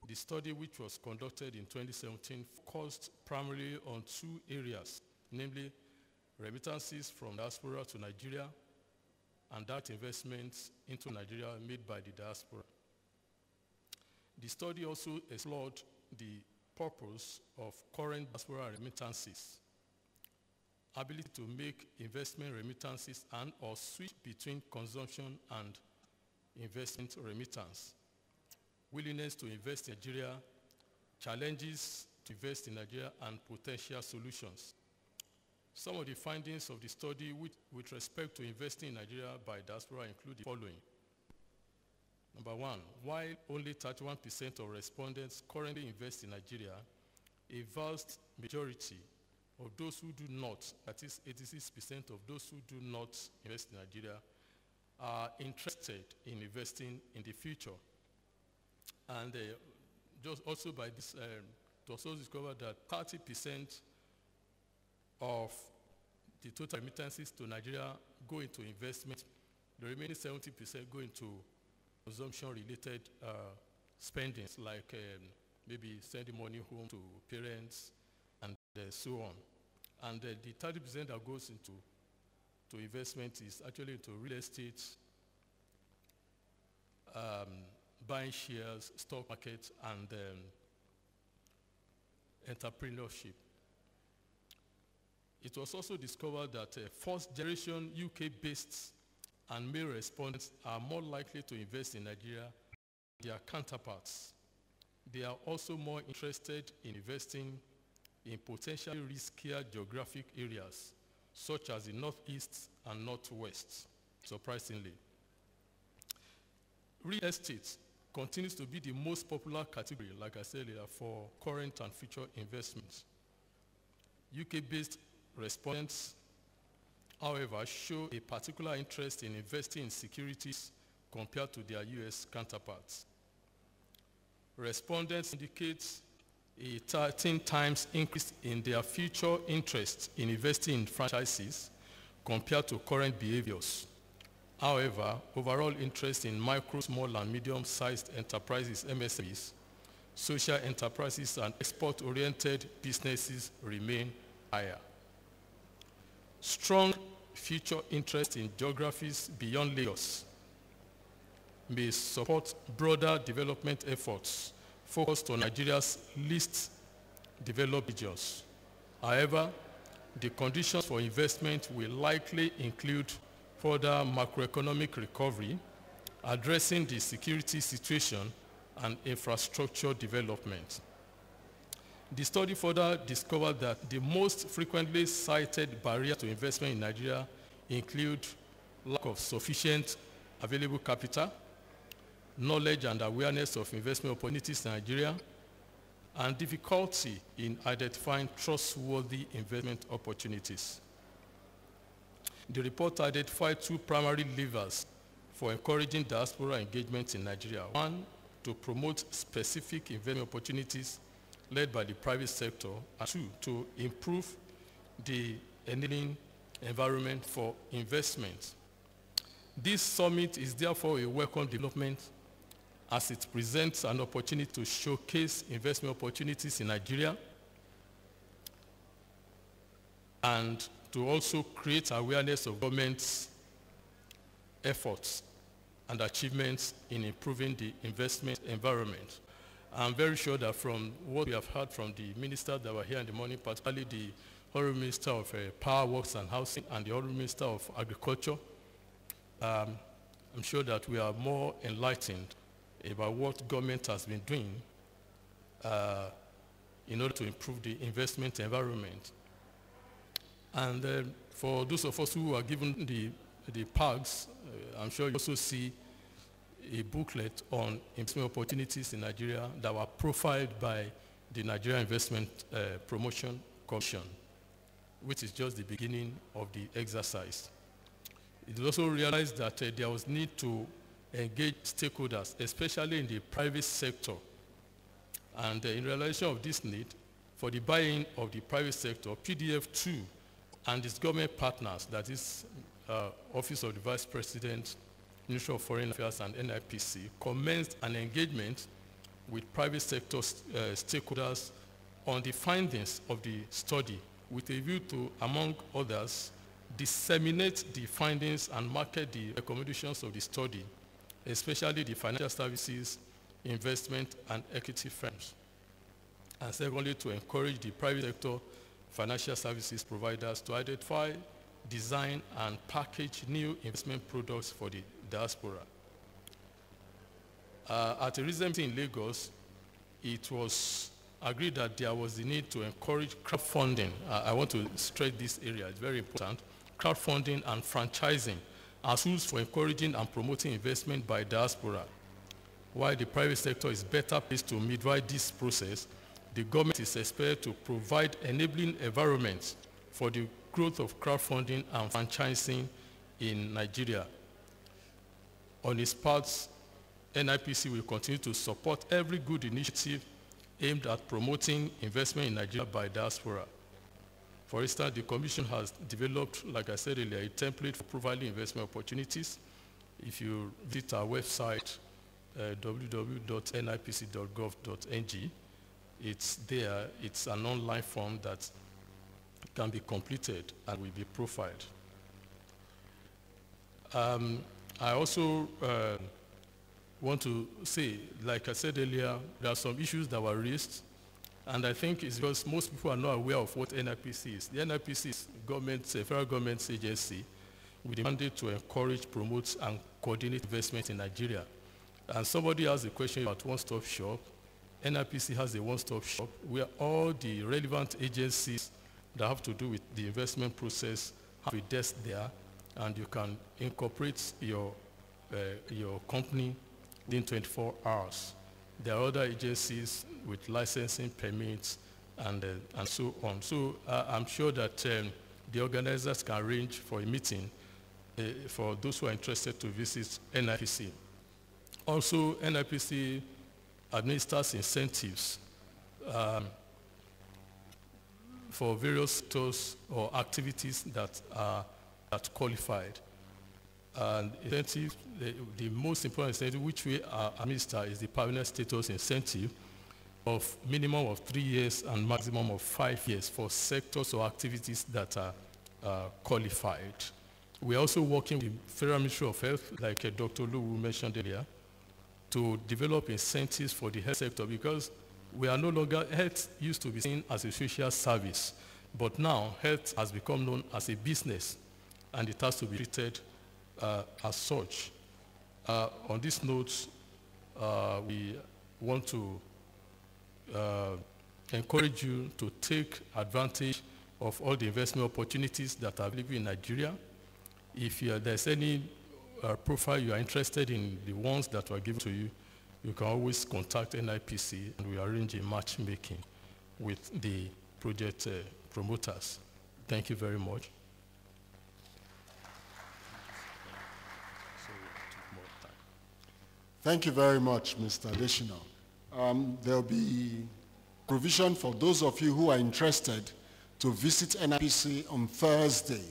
The study, which was conducted in 2017, focused primarily on two areas, namely remittances from diaspora to Nigeria and that investment into Nigeria made by the diaspora. The study also explored the purpose of current diaspora remittances, ability to make investment remittances and or switch between consumption and investment remittance, willingness to invest in Nigeria, challenges to invest in Nigeria, and potential solutions. Some of the findings of the study with respect to investing in Nigeria by diaspora include the following. Number one, while only 31% of respondents currently invest in Nigeria, a vast majority of those who do not, that is 86% of those who do not invest in Nigeria, are interested in investing in the future. And just also by this, it was also discovered that 30% of the total remittances to Nigeria go into investment. The remaining 70% go into consumption-related spendings, like maybe sending money home to parents and so on. And the 30% that goes into investment is actually into real estate, buying shares, stock market, and entrepreneurship. It was also discovered that first-generation UK-based and male respondents are more likely to invest in Nigeria than their counterparts. They are also more interested in investing in potentially riskier geographic areas, such as the Northeast and Northwest, surprisingly. Real estate continues to be the most popular category, like I said earlier, for current and future investments. UK-based respondents, however, show a particular interest in investing in securities compared to their US counterparts. Respondents indicate a 13 times increase in their future interest in investing in franchises compared to current behaviors. However, overall interest in micro, small, and medium-sized enterprises, MSMEs, social enterprises, and export-oriented businesses remain higher. Strong future interest in geographies beyond Lagos may support broader development efforts focused on Nigeria's least developed regions. However, the conditions for investment will likely include further macroeconomic recovery, addressing the security situation, and infrastructure development. The study further discovered that the most frequently cited barriers to investment in Nigeria include lack of sufficient available capital, knowledge and awareness of investment opportunities in Nigeria, and difficulty in identifying trustworthy investment opportunities. The report identified two primary levers for encouraging diaspora engagement in Nigeria. One, to promote specific investment opportunities led by the private sector, and two, to improve the enabling environment for investment. This summit is therefore a welcome development as it presents an opportunity to showcase investment opportunities in Nigeria and to also create awareness of government's efforts and achievements in improving the investment environment. I'm very sure that from what we have heard from the ministers that were here in the morning, particularly the Honorable Minister of Power, Works and Housing and the Honorable Minister of Agriculture, I'm sure that we are more enlightened about what government has been doing in order to improve the investment environment. And for those of us who are given the PAGs, I'm sure you also see a booklet on investment opportunities in Nigeria that were profiled by the Nigeria Investment Promotion Commission, which is just the beginning of the exercise. It is also realized that there was need to engage stakeholders, especially in the private sector. And in realization of this need, for the buy-in of the private sector, PDF2 and its government partners, that is Office of the Vice President, Ministry of Foreign Affairs and NIPC, commenced an engagement with private sector stakeholders on the findings of the study with a view to, among others, disseminate the findings and market the recommendations of the study, especially the financial services, investment, and equity firms. And secondly, to encourage the private sector financial services providers to identify, design, and package new investment products for the diaspora. At a recent meeting in Lagos, it was agreed that there was the need to encourage crowdfunding. I want to stress this area, it's very important. Crowdfunding and franchising as tools for encouraging and promoting investment by diaspora. While the private sector is better placed to midwife this process, the government is expected to provide enabling environments for the growth of crowdfunding and franchising in Nigeria. On its part, NIPC will continue to support every good initiative aimed at promoting investment in Nigeria by diaspora. For instance, the Commission has developed, like I said earlier, a template for providing investment opportunities. If you visit our website, www.nipc.gov.ng, it's there. It's an online form that can be completed and will be profiled. I also want to say, like I said earlier, there are some issues that were raised, and I think it's because most people are not aware of what NIPC is. The NIPC is a federal government agency with a mandate to encourage, promote, and coordinate investment in Nigeria. And somebody asked a question about one-stop shop. NIPC has a one-stop shop where all the relevant agencies that have to do with the investment process have a desk there, and you can incorporate your company within 24 hours. There are other agencies with licensing permits and so on. So I'm sure that the organizers can arrange for a meeting for those who are interested to visit NIPC. Also, NIPC administers incentives for various sectors or activities that are qualified. And incentive, the most important incentive which we administer is the permanent status incentive of minimum of 3 years and maximum of 5 years for sectors or activities that are qualified. We're also working with the Federal Ministry of Health, like Dr. Lu mentioned earlier, to develop incentives for the health sector, because we are no longer, health used to be seen as a social service, but now health has become known as a business, and it has to be treated as such. On this note, we want to encourage you to take advantage of all the investment opportunities that are available in Nigeria. If there's any profile you are interested in, the ones that were given to you, you can always contact NIPC, and we arrange a matchmaking with the project promoters. Thank you very much. Thank you very much, Mr. Adesina. There will be provision for those of you who are interested to visit NIPC on Thursday.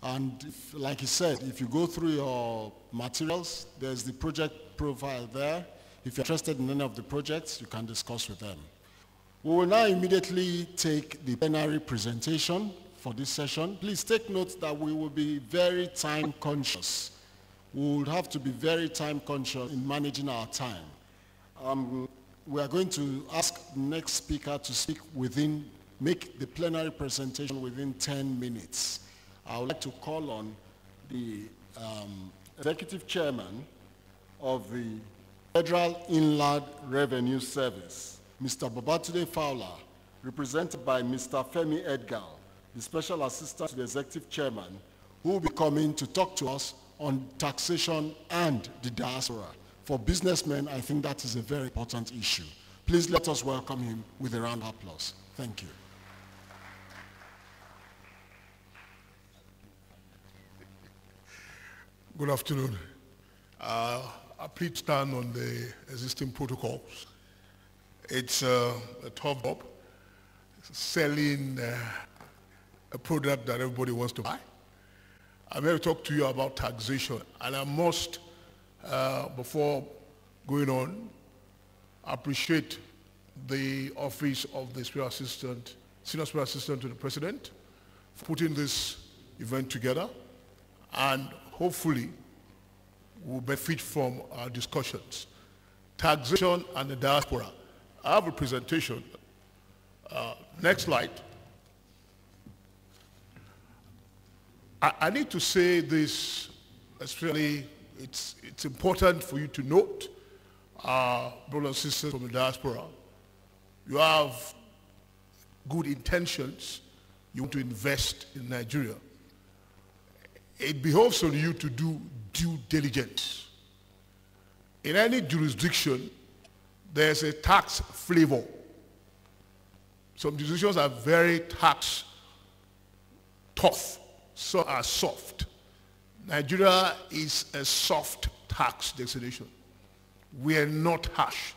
And like he said, if you go through your materials, there's the project profile there. If you're interested in any of the projects, you can discuss with them. We will now immediately take the plenary presentation for this session. Please take note that we will be very time conscious. We will have to be very time conscious in managing our time. We are going to ask the next speaker to speak make the plenary presentation within 10 minutes. I would like to call on the Executive Chairman of the Federal Inland Revenue Service, Mr. Babatunde Fowler, represented by Mr. Femi Edgar, the Special Assistant to the Executive Chairman, who will be coming to talk to us on taxation and the diaspora. For businessmen, I think that is a very important issue. Please let us welcome him with a round of applause. Thank you. Good afternoon. I please stand on the existing protocols. It's a tough job selling a product that everybody wants to buy. I'm here to talk to you about taxation, and I must, before going on, appreciate the office of the Senior Special Assistant to the President for putting this event together, and hopefully we'll benefit from our discussions. Taxation and the diaspora. I have a presentation. Next slide. I need to say this, especially it's important for you to note, brothers and sisters from the diaspora, you have good intentions, you want to invest in Nigeria. It behoves on you to do due diligence. In any jurisdiction, there's a tax flavor. Some jurisdictions are very tax tough, some are soft. Nigeria is a soft tax destination. We are not harsh.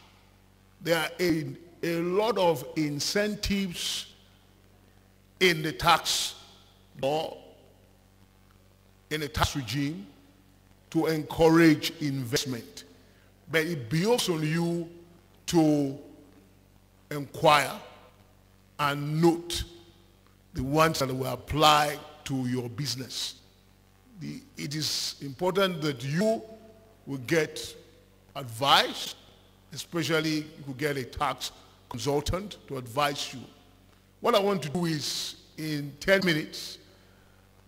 There are a lot of incentives in the tax law, in the tax regime, to encourage investment. But it behoves on you to inquire and note the ones that will apply to your business. It is important that you will get advice, especially you will get a tax consultant to advise you. What I want to do is, in 10 minutes,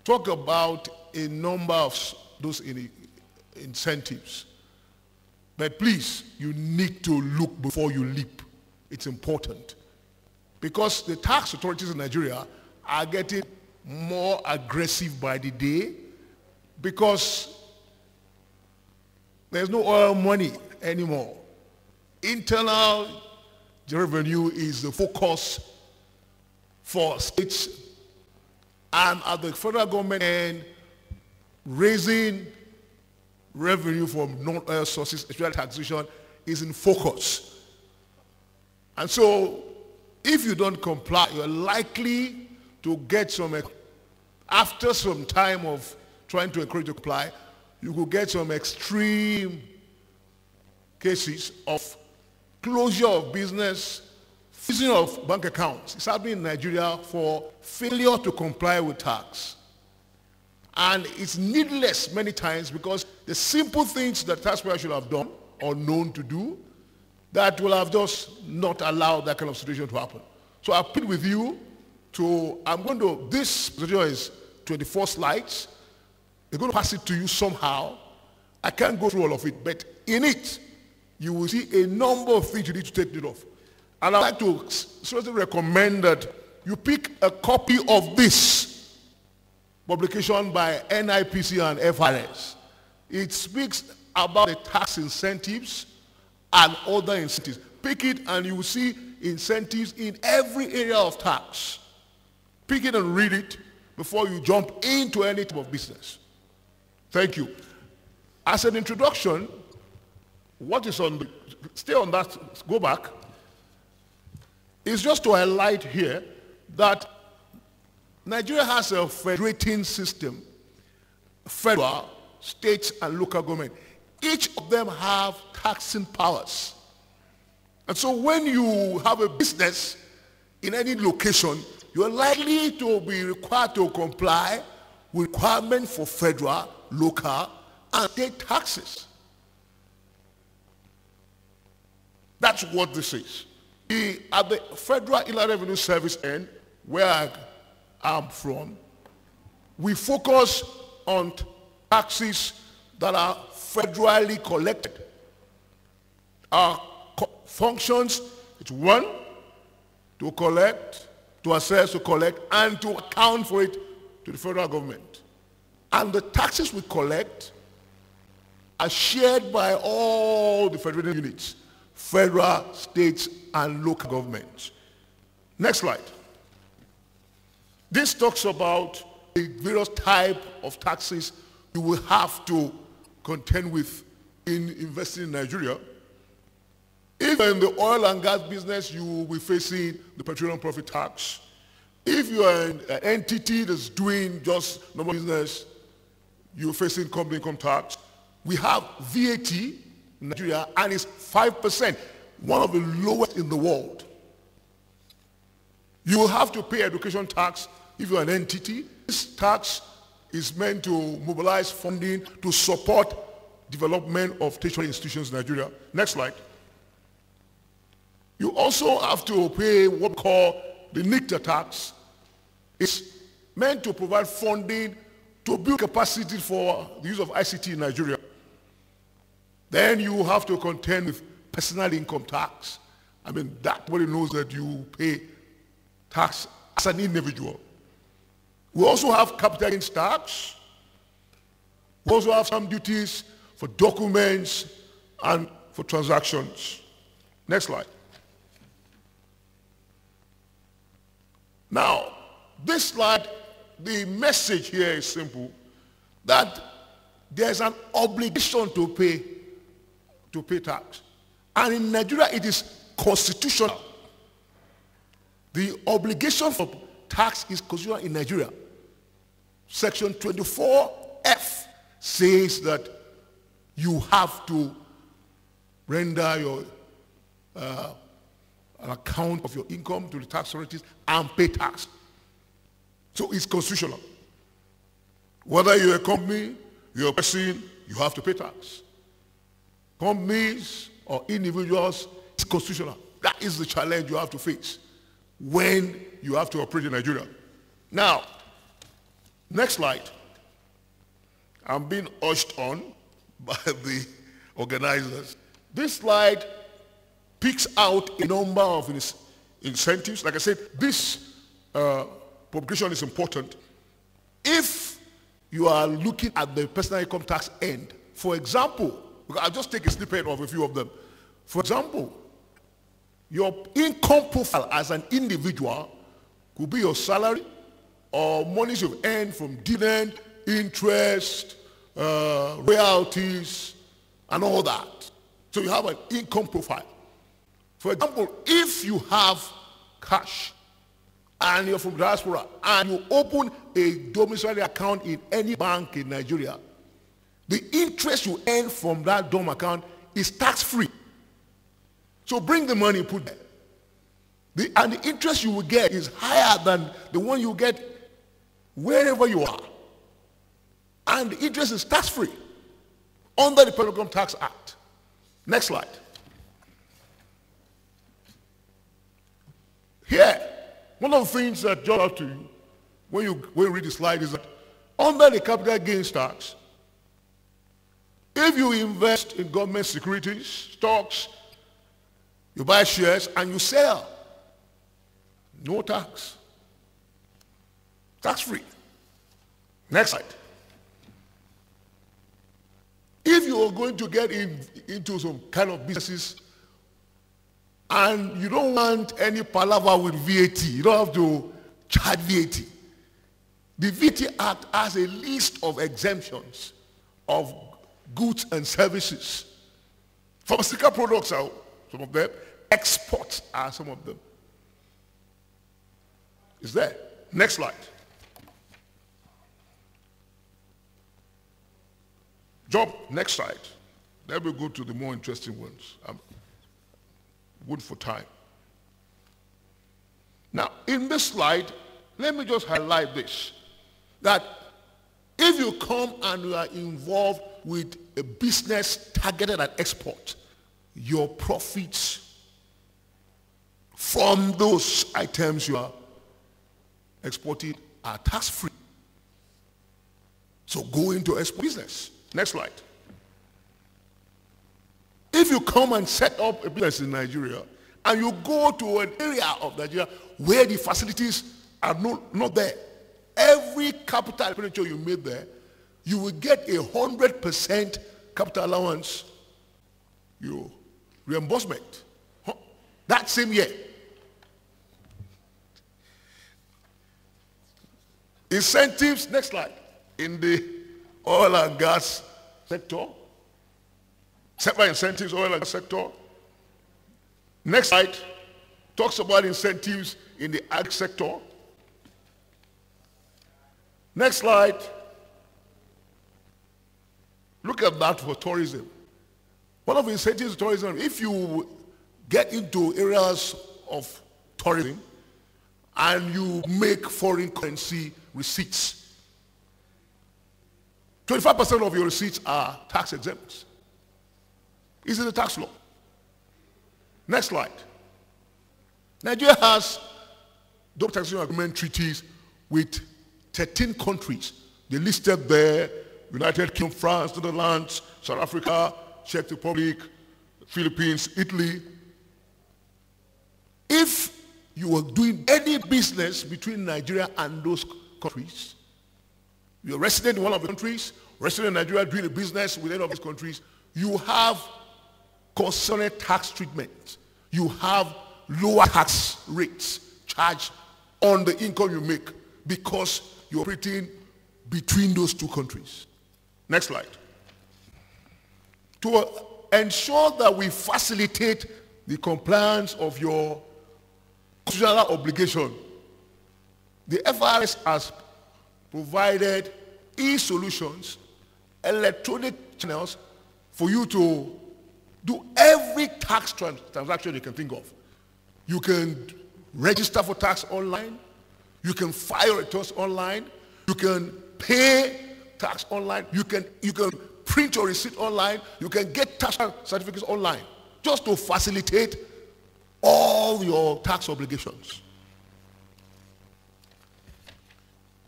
talk about a number of those incentives. But please, you need to look before you leap. It's important. Because the tax authorities in Nigeria are getting more aggressive by the day, because there's no oil money anymore. Internal revenue is the focus for states, and at the federal government end, raising revenue from non-oil sources, especially taxation, is in focus. And so, if you don't comply, you're likely to get some, after some time of trying to encourage you to comply, you could get some extreme cases of closure of business, freezing of bank accounts. It's happening in Nigeria for failure to comply with tax. And it's needless many times, because the simple things that taxpayers should have done or known to do, that will have just not allowed that kind of situation to happen. So I plead with you to, this presentation is 24 slides. They're going to pass it to you somehow. I can't go through all of it, but in it, you will see a number of things you need to take note of. And I'd like to seriously recommend that you pick a copy of this publication by NIPC and FRS. It speaks about the tax incentives and other incentives. Pick it and you will see incentives in every area of tax. Pick it and read it before you jump into any type of business. Thank you. As an introduction, what is on the, stay on that, go back, is just to highlight here that Nigeria has a federating system, federal, states, and local government. Each of them have taxing powers. And so when you have a business in any location, you're likely to be required to comply with requirements for federal, local, and state taxes. That's what this is. At the Federal Inland Revenue Service end, where I am from, we focus on taxes that are federally collected. Our functions, it's one, to collect, to assess, to collect, and to account for it to the federal government. And the taxes we collect are shared by all the federal units, federal, states, and local governments. Next slide. This talks about the various types of taxes you will have to contend with in investing in Nigeria. If you're in the oil and gas business, you will be facing the petroleum profit tax. If you are an entity that's doing just normal business, you're facing company income tax. We have VAT in Nigeria, and it's 5%. one of the lowest in the world. You will have to pay education tax if you're an entity. This tax is meant to mobilize funding to support development of tertiary institutions in Nigeria. Next slide. You also have to pay what we call the NICTA tax. It's meant to provide funding to build capacity for the use of ICT in Nigeria. Then you have to contend with personal income tax. I mean, that everybody knows that you pay tax as an individual. We also have capital gains tax. We also have some duties for documents and for transactions. Next slide. Now, this slide, the message here is simple, that there's an obligation to pay tax. And in Nigeria, it is constitutional. The obligation for tax is constitutional in Nigeria. Section 24F says that you have to render your an account of your income to the tax authorities and pay tax. So it's constitutional. Whether you're a company, you're a person, you have to pay tax. Companies or individuals, it's constitutional. That is the challenge you have to face when you have to operate in Nigeria. Now, next slide. I'm being urged on by the organizers. This slide picks out a number of incentives. Like I said, this publication is important. If you are looking at the personal income tax end, for example, I'll just take a snippet of a few of them. For example, your income profile as an individual could be your salary or monies you've earned from dividend, interest, royalties, and all that. So you have an income profile. For example, if you have cash and you're from Diaspora and you open a domiciliary account in any bank in Nigeria, the interest you earn from that dom account is tax-free. So bring the money, put there. And the interest you will get is higher than the one you get wherever you are. And the interest is tax-free under the Personal Income Tax Act. Next slide. Here, one of the things that jumps out to you when you read the slide is that under the capital gains tax, if you invest in government securities, stocks, you buy shares and you sell, no tax. Tax-free. Next slide. If you are going to get into some kind of businesses and you don't want any palaver with VAT, you don't have to charge VAT. The VAT Act has a list of exemptions of goods and services. Pharmaceutical products are some of them. Exports are some of them. Is there? Next slide. Jump, next slide. Let me go to the more interesting ones. I'm good for time. Now, in this slide, let me just highlight this. That if you come and you are involved with a business targeted at export, your profits from those items you are exporting are tax-free. So go into export business. Next slide. If you come and set up a business in Nigeria and you go to an area of Nigeria where the facilities are not there, every capital expenditure you made there, you will get 100% capital allowance, reimbursement. That same year. Incentives, next slide, in the oil and gas sector. Several incentives, oil and gas sector. Next slide talks about incentives in the ag sector. Next slide. Look at that for tourism. One of the incentives of tourism, if you get into areas of tourism and you make foreign currency receipts. 25% of your receipts are tax exempt. This is the tax law. Next slide. Nigeria has double taxation agreement treaties with 13 countries. They listed there: United Kingdom, France, Netherlands, South Africa, Czech Republic, Philippines, Italy. If you are doing any business between Nigeria and those countries, you're resident in one of the countries, resident in Nigeria doing a business with any of these countries, you have concurrent tax treatment. You have lower tax rates charged on the income you make because you're operating between those two countries. Next slide. To ensure that we facilitate the compliance of your constitutional obligation, the FRS has provided e-solutions, electronic channels for you to do every tax transaction you can think of. You can register for tax online. You can file returns online. You can pay tax online. You can print your receipt online. You can get tax certificates online, just to facilitate all your tax obligations.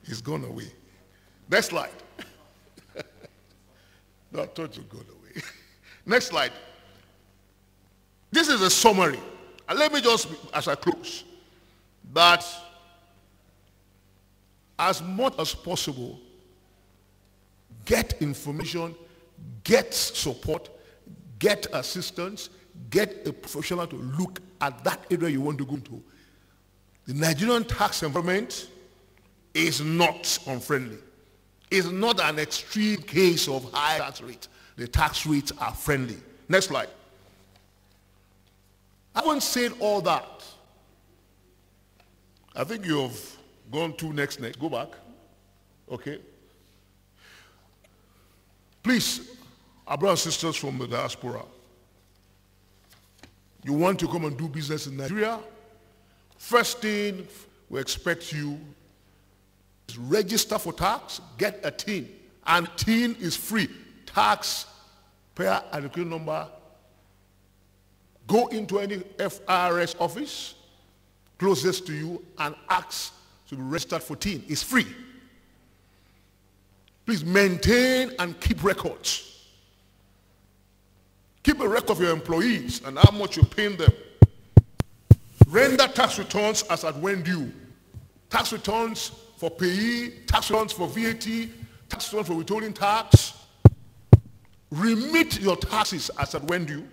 It's gone away. Next slide. No, I thought it gone away. Next slide. This is a summary. And let me just, as I close, that as much as possible, get information, get support, get assistance, get a professional to look at that area you want to go into. The Nigerian tax environment is not unfriendly. It's not an extreme case of high tax rate. The tax rates are friendly. Next slide. I haven't said all that. I think you've gone to next. Go back. Okay. Please, our brothers and sisters from the diaspora, you want to come and do business in Nigeria? First thing we expect you is register for tax, get a TIN. And TIN is free. Tax payer identification number. Go into any FRS office closest to you and ask to be registered for TIN. It's free. Please maintain and keep records. Keep a record of your employees and how much you're paying them. Render tax returns as at when due. Tax returns for payee, tax returns for VAT, tax returns for withholding tax. Remit your taxes as at when due.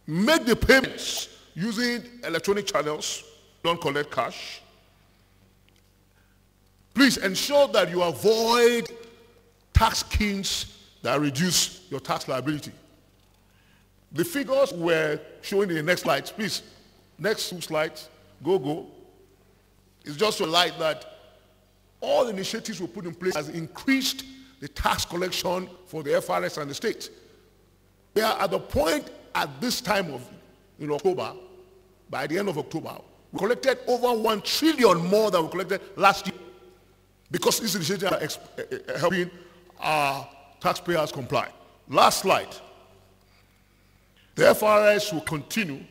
Make the payments using electronic channels. Don't collect cash. Please ensure that you avoid tax schemes that reduce your tax liability. The figures we're showing in the next slides. Please, next 2 slides. Go. It's just to highlight that all the initiatives we put in place has increased the tax collection for the FRS and the state. We are at the point at this time of October, by the end of October, we collected over 1 trillion more than we collected last year, because these initiatives are helping our taxpayers comply. Last slide. The FRS will continue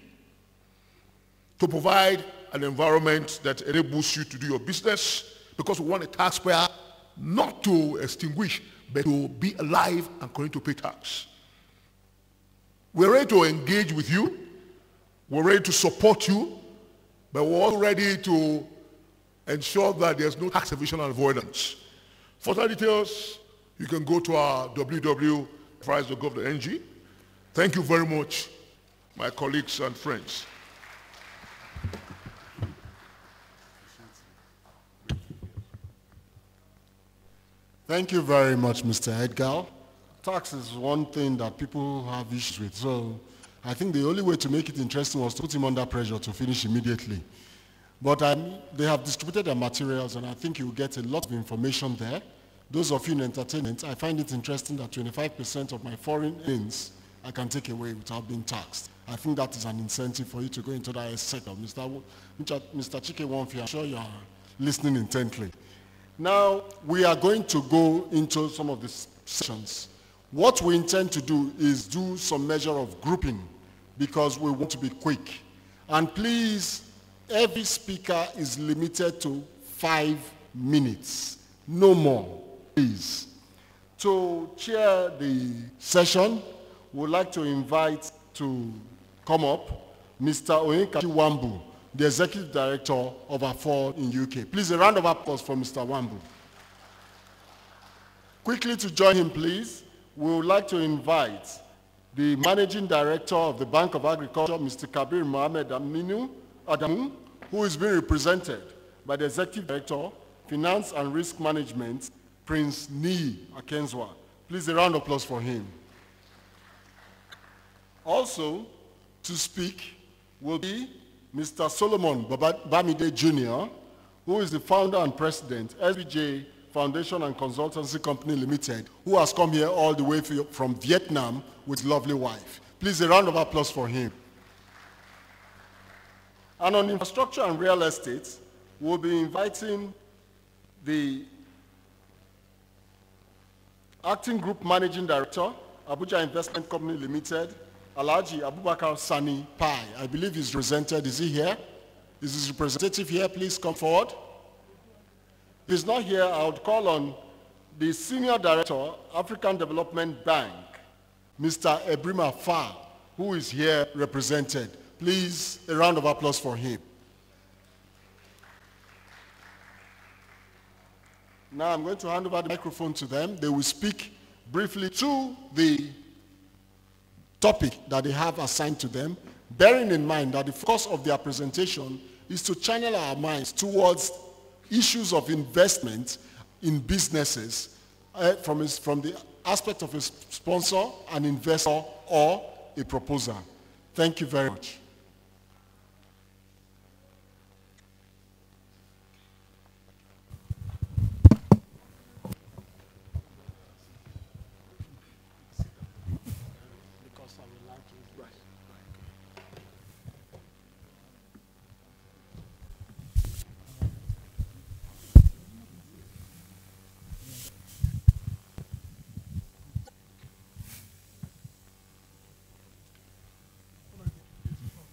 to provide an environment that enables you to do your business, because we want a taxpayer not to extinguish, but to be alive and continue to pay tax. We're ready to engage with you. We're ready to support you, but we're also ready to ensure that there's no tax evasion and avoidance. For further details, you can go to our www.frs.gov.ng. Thank you very much, my colleagues and friends. Thank you very much, Mr. Edgar. Tax is one thing that people have issues with, so I think the only way to make it interesting was to put him under pressure to finish immediately. But they have distributed their materials, and I think you'll get a lot of information there. Those of you in entertainment, I find it interesting that 25% of my foreign earnings I can take away without being taxed. I think that is an incentive for you to go into that sector. Mr. Chike Wonfi, I'm sure you are listening intently. Now, we are going to go into some of the sessions. What we intend to do is do some measure of grouping because we want to be quick. And please, every speaker is limited to 5 minutes, no more, please. To chair the session, we would like to invite to come up Mr. Oyinkachi Wambu, the Executive Director of Afford in UK. Please, a round of applause for Mr. Wambu. Quickly to join him, please, we would like to invite the Managing Director of the Bank of Agriculture, Mr. Kabir Mohamed Adamu, who is being represented by the Executive Director, Finance and Risk Management, Prince Nii Akenzwa. Please, a round of applause for him. Also, to speak will be Mr. Solomon Bamide Jr., who is the founder and president, SBJ Foundation and Consultancy Company Limited, who has come here all the way from Vietnam with his lovely wife. Please, a round of applause for him. And on infrastructure and real estate, we'll be inviting the Acting Group Managing Director, Abuja Investment Company Limited, Alhaji Abubakar Sani Pai. I believe he's represented. Is he here? Is his representative here? Please come forward. If he's not here, I would call on the Senior Director, African Development Bank, Mr. Ebrima Fa, who is here represented. Please, a round of applause for him. Now I'm going to hand over the microphone to them. They will speak briefly to the topic that they have assigned to them, bearing in mind that the focus of their presentation is to channel our minds towards issues of investment in businesses from the aspect of a sponsor, an investor, or a proposer. Thank you very much.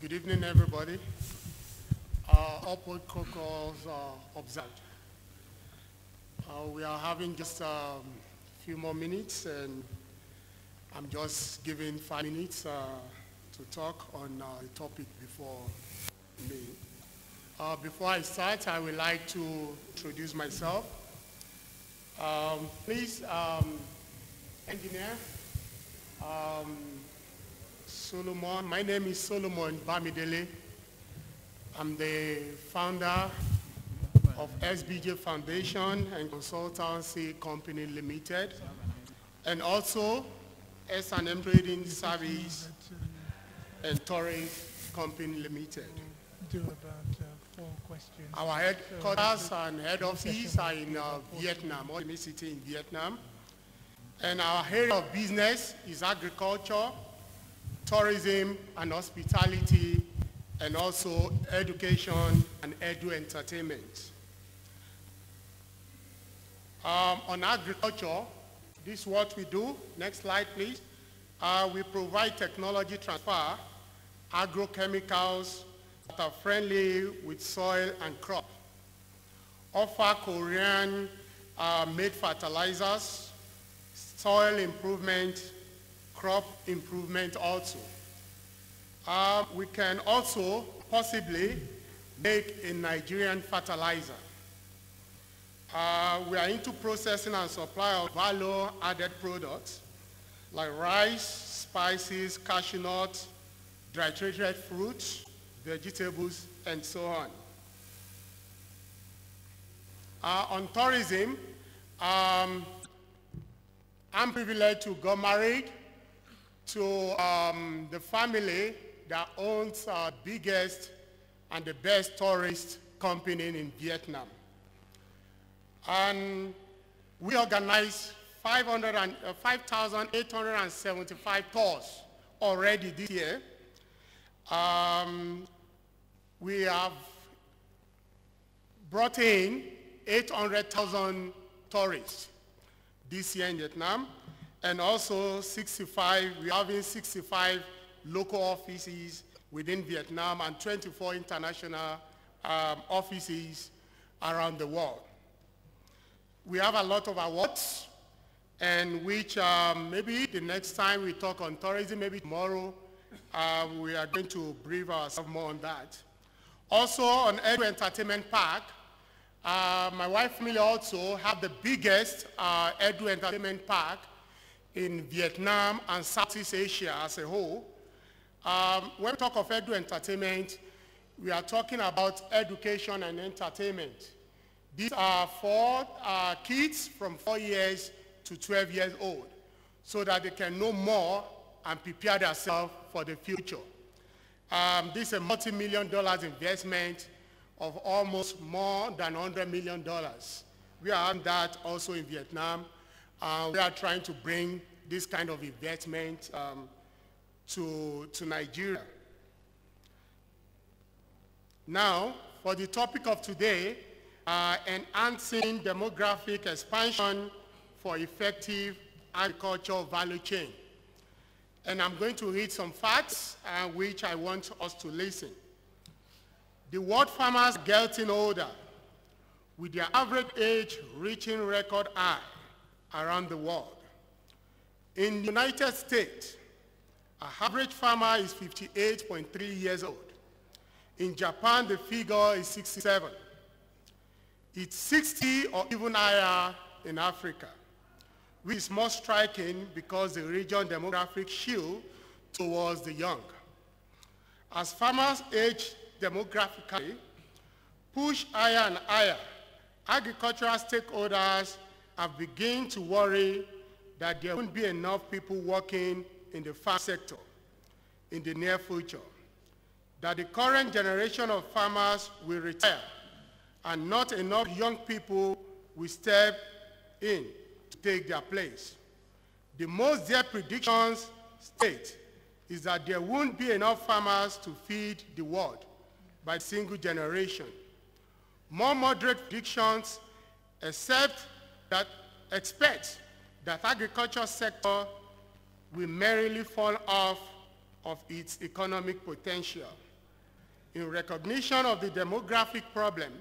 Good evening, everybody. Upward protocols observed. We are having just a few more minutes, and I'm just giving 5 minutes to talk on the topic before me. Before I start, I would like to introduce myself. Please, engineer, Solomon. My name is Solomon Bamidele. I'm the founder of SBJ Foundation and Consultancy Company Limited, and also S&M Trading Service and Tourist Company Limited. Do about 4 questions. Our headquarters and head office are in Vietnam, or in city in Vietnam. And our area of business is agriculture, tourism and hospitality, and also education and edu-entertainment. On agriculture, this is what we do. Next slide, please. We provide technology transfer, agrochemicals that are friendly with soil and crop, offer Korean made fertilizers, soil improvement, crop improvement also. We can also possibly make a Nigerian fertilizer. We are into processing and supply of value-added products like rice, spices, cashew nuts, dry-treated fruits, vegetables, and so on. On tourism, I'm privileged to get married to the family that owns our biggest and the best tourist company in Vietnam. And we organize 5,875 tours already this year. We have brought in 800,000 tourists this year in Vietnam, and also we're having 65 local offices within Vietnam and 24 international offices around the world. We have a lot of awards, and which maybe the next time we talk on tourism, maybe tomorrow, we are going to brief ourselves more on that. Also on Edu Entertainment Park, my wife family also have the biggest Edu Entertainment Park in Vietnam and Southeast Asia as a whole. When we talk of Edu Entertainment, we are talking about education and entertainment. These are for kids from 4 years to 12 years old, so that they can know more and prepare themselves for the future. This is a multi-million-dollar investment of almost more than $100 million. We are having that also in Vietnam. We are trying to bring this kind of investment to Nigeria. Now, for the topic of today, enhancing demographic expansion for effective agricultural value chain. And I'm going to read some facts which I want us to listen. The world farmers are getting older, with their average age reaching record high around the world. In the United States, an average farmer is 58.3 years old. In Japan, the figure is 67. It's 60 or even higher in Africa, which is more striking because the region demographic shield towards the young. As farmers age demographically, push higher and higher, agricultural stakeholders have begun to worry that there won't be enough people working in the farm sector in the near future, that the current generation of farmers will retire and not enough young people will step in to take their place. The most their predictions state is that there won't be enough farmers to feed the world by a single generation. More moderate predictions expect that agriculture sector will merely fall off of its economic potential. In recognition of the demographic problem,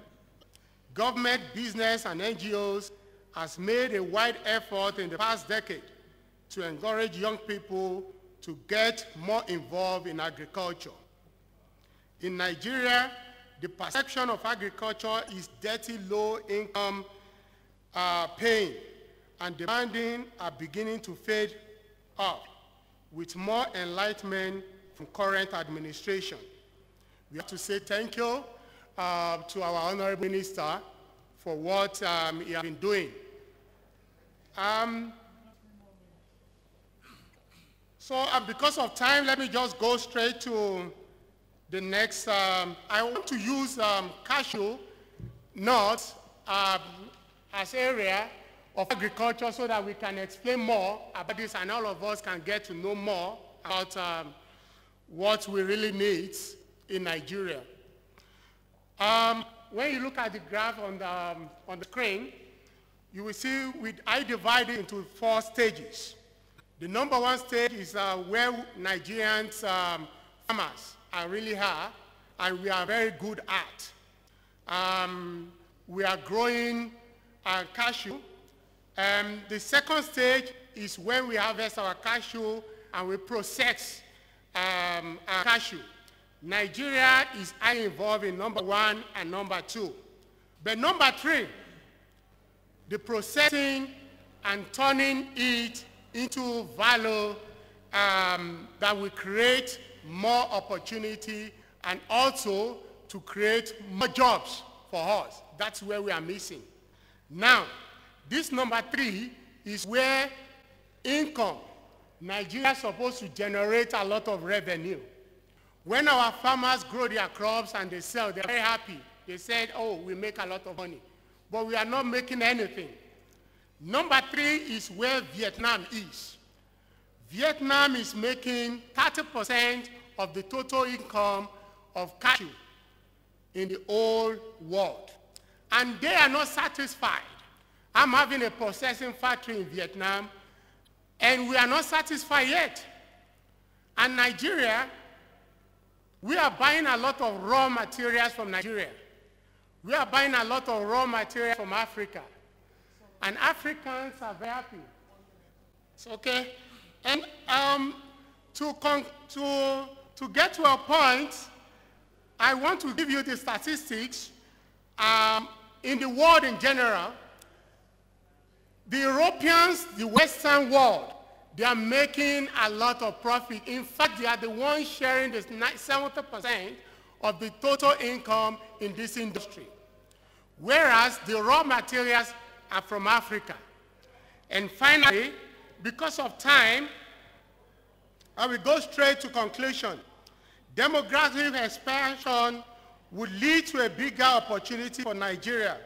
government, business, and NGOs has made a wide effort in the past decade to encourage young people to get more involved in agriculture. In Nigeria, the perception of agriculture is dirty, low-income paying, and demanding are beginning to fade out with more enlightenment from current administration. We have to say thank you to our Honorable Minister for what he has been doing. Because of time, let me just go straight to the next. I want to use cashew nuts as area of agriculture so that we can explain more about this and all of us can get to know more about what we really need in Nigeria. When you look at the graph on the screen, you will see I divide it into 4 stages. The number 1 stage is where Nigerians farmers are really are, and we are very good at. We are growing cashew. The second stage is when we harvest our cashew and we process our cashew. Nigeria is highly involved in number 1 and number 2. But number 3, the processing and turning it into value that will create more opportunity and also to create more jobs for us. That's where we are missing. Now, this number 3 is where income. Nigeria is supposed to generate a lot of revenue. When our farmers grow their crops and they sell, they're very happy. They said, oh, we make a lot of money. But we are not making anything. Number 3 is where Vietnam is. Vietnam is making 30% of the total income of cashew in the whole world. And they are not satisfied. I'm having a processing factory in Vietnam, and we are not satisfied yet. And Nigeria, we are buying a lot of raw materials from Nigeria. We are buying a lot of raw material from Africa. And Africans are very happy. It's okay. And to get to a point, I want to give you the statistics. In the world in general, the Europeans, the Western world, they are making a lot of profit. In fact, they are the ones sharing this 70% of the total income in this industry. Whereas the raw materials are from Africa. And finally, because of time, I will go straight to conclusion. Demographic expansion would lead to a bigger opportunity for Nigeria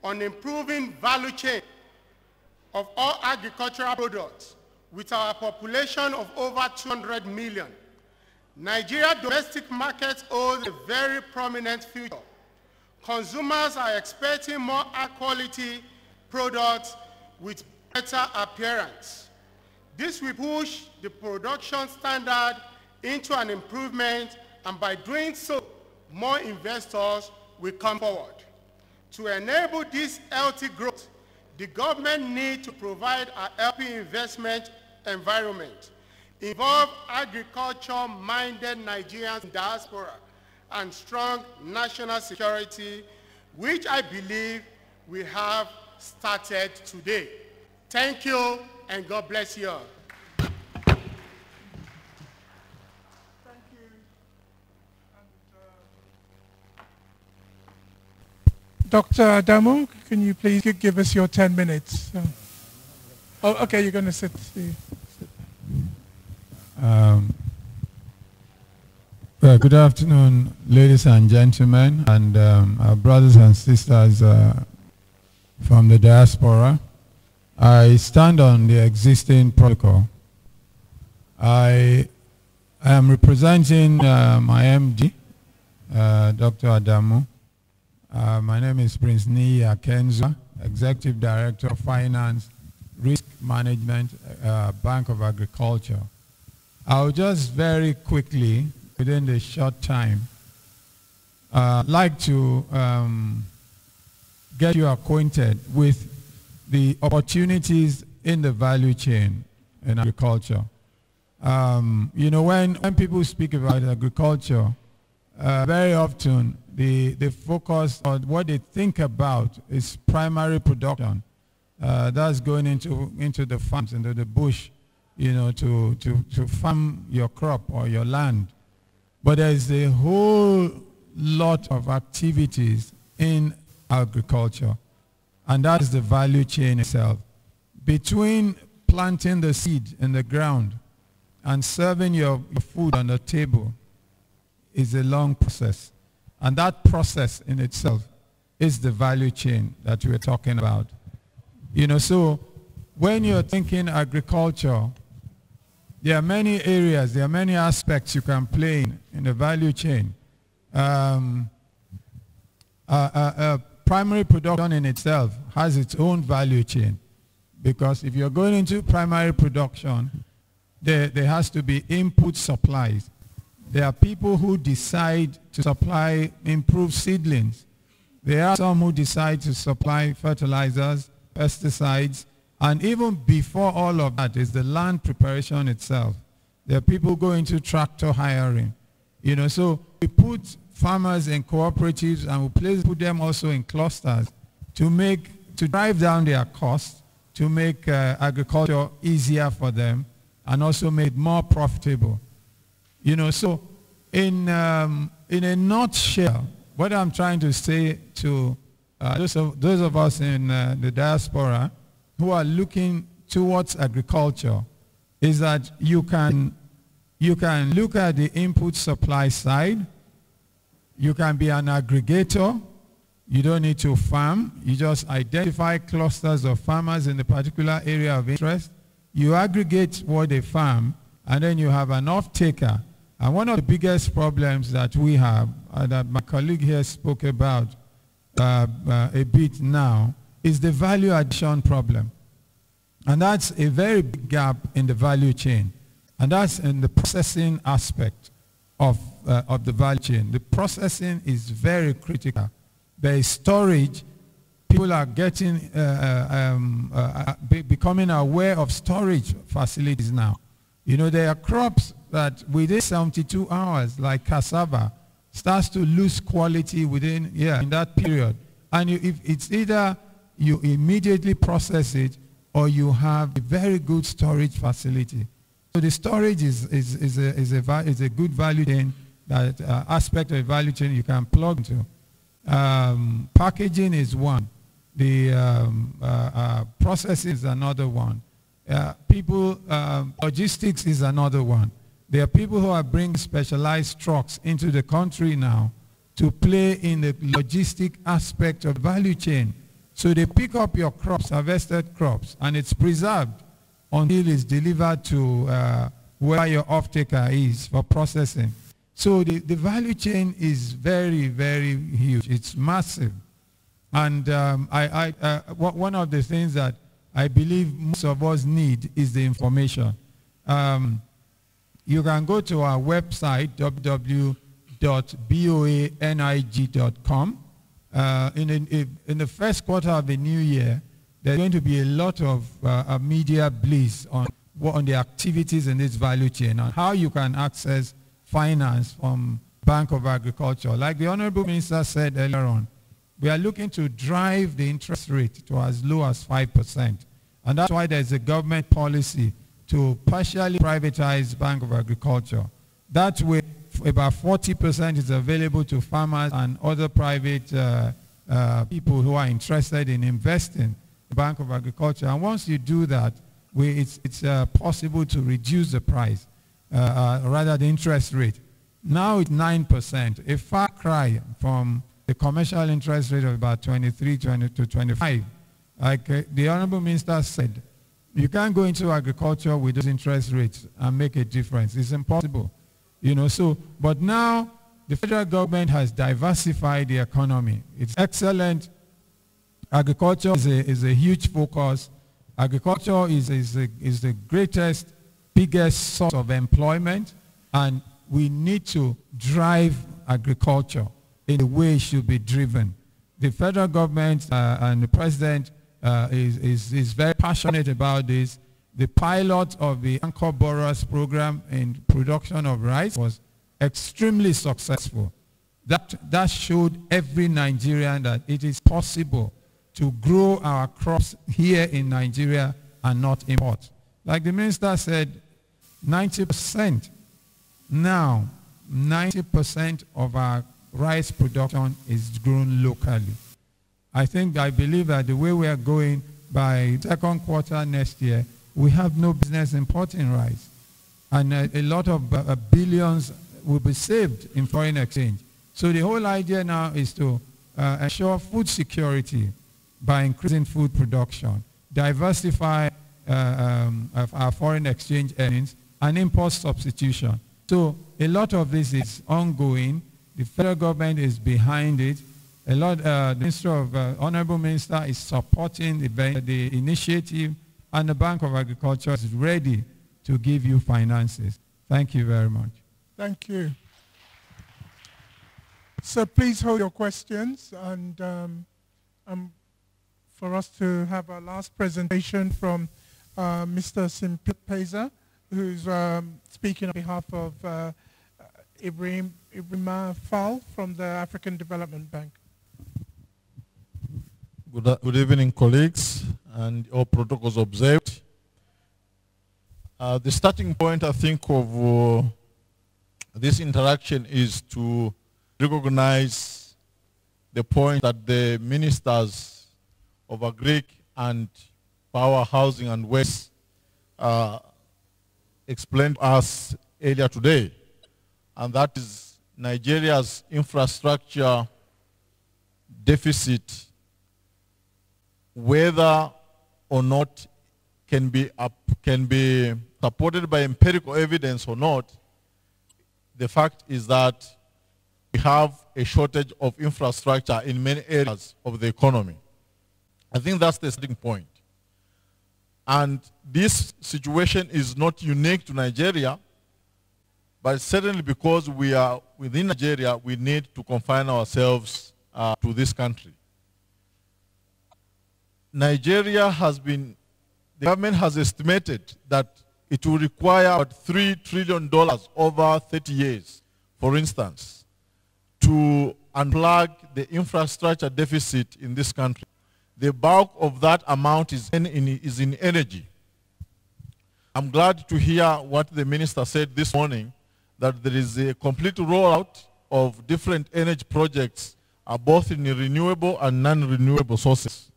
on improving value chain of all agricultural products. With our population of over 200 million, Nigeria's domestic market holds a very prominent future. Consumers are expecting more high-quality products with better appearance. This will push the production standard into an improvement, and by doing so, more investors will come forward. To enable this healthy growth, the government needs to provide a healthy investment environment, involve agriculture-minded Nigerians in diaspora, and strong national security, which I believe we have started today. Thank you, and God bless you all. Dr. Adamu, can you please give us your 10 minutes? Oh, okay, you're going to sit. Well, good afternoon, ladies and gentlemen, and our brothers and sisters from the diaspora. I stand on the existing protocol. I am representing my MD, Dr. Adamu. My name is Prince Niyi Akenzo, Executive Director of Finance, Risk Management, Bank of Agriculture. I'll just very quickly, within the short time, like to get you acquainted with the opportunities in the value chain in agriculture. You know, when people speak about agriculture, very often the focus on what they think about is primary production. That's going into the farms, into the bush, you know, to farm your crop or your land. But there's a whole lot of activities in agriculture, and that's the value chain itself. Between planting the seed in the ground and serving your food on the table is a long process. And that process in itself is the value chain that we're talking about. You know, so when you're thinking agriculture, there are many areas, there are many aspects you can play in the value chain. Primary production in itself has its own value chain, because if you're going into primary production, there has to be input supplies. There are people who decide to supply improved seedlings. There are some who decide to supply fertilizers, pesticides, and even before all of that is the land preparation itself. There are people going into tractor hiring. You know, so we put farmers in cooperatives, and we put them also in clusters to drive down their costs, to make agriculture easier for them, and also make it more profitable. You know, so in a nutshell, what I'm trying to say to those of us in the diaspora who are looking towards agriculture is that you can look at the input supply side. You can be an aggregator. You don't need to farm. You just identify clusters of farmers in the particular area of interest. you aggregate what they farm, and then you have an off-taker. And one of the biggest problems that we have, that my colleague here spoke about a bit now, is the value addition problem. And that's a very big gap in the value chain. And that's in the processing aspect of the value chain. The processing is very critical. There is storage. People are getting, becoming aware of storage facilities now. You know, there are crops that within 72 hours, like cassava, starts to lose quality within, in that period. And if it's either you immediately process it or you have a very good storage facility. So the storage is a good value chain, that aspect of the value chain you can plug into. Packaging is one. The processing is another one. Logistics is another one. There are people who are bringing specialized trucks into the country now to play in the logistic aspect of the value chain. So they pick up your crops, harvested crops, and it's preserved until it's delivered to where your off-taker is for processing. So the value chain is very, very huge. It's massive. And one of the things that I believe most of us need is the information. You can go to our website, www.boanig.com. In the first quarter of the new year, there's going to be a lot of media bliss on the activities in this value chain and how you can access finance from Bank of Agriculture. Like the Honorable Minister said earlier on, we are looking to drive the interest rate to as low as 5%. And that's why there's a government policy to partially privatize Bank of Agriculture. That way, about 40% is available to farmers and other private people who are interested in investing in the Bank of Agriculture. And once you do that, it's possible to reduce the price, rather the interest rate. Now it's 9%, a far cry from the commercial interest rate of about 23 to 25. Like the Honorable Minister said, you can't go into agriculture with those interest rates and make a difference. It's impossible. You know, so, but now the federal government has diversified the economy. It's excellent. Agriculture is a huge focus. Agriculture is the greatest, biggest source of employment, and we need to drive agriculture in the way it should be driven. The federal government and the president is very passionate about this. The pilot of the Anchor Borrowers program in production of rice was extremely successful. That showed every Nigerian that it is possible to grow our crops here in Nigeria and not import. Like the minister said, 90% now, 90% of our rice production is grown locally. I believe that the way we are going, by second quarter next year, we have no business importing rice. And a lot of billions will be saved in foreign exchange. So the whole idea now is to ensure food security by increasing food production, diversify our foreign exchange earnings, and import substitution. So a lot of this is ongoing. The federal government is behind it. The Minister of Honorable Minister is supporting the initiative, and the Bank of Agriculture is ready to give you finances. Thank you very much. Thank you. So please hold your questions, and for us to have our last presentation from Mr. Simpeza, who's speaking on behalf of Ibrahima Fall from the African Development Bank. Good evening, colleagues, and all protocols observed. The starting point, I think, of this interaction is to recognize the point that the ministers of Agric and Power, Housing and Waste explained to us earlier today, and that is Nigeria's infrastructure deficit, whether or not can be supported by empirical evidence or not, the fact is that we have a shortage of infrastructure in many areas of the economy. I think that's the starting point. And this situation is not unique to Nigeria, but certainly because we are within Nigeria, we need to confine ourselves to this country. Nigeria has been, the government has estimated that it will require about $3 trillion over 30 years, for instance, to unplug the infrastructure deficit in this country. The bulk of that amount is in energy. I'm glad to hear what the minister said this morning, that there is a complete rollout of different energy projects, both in renewable and non-renewable sources.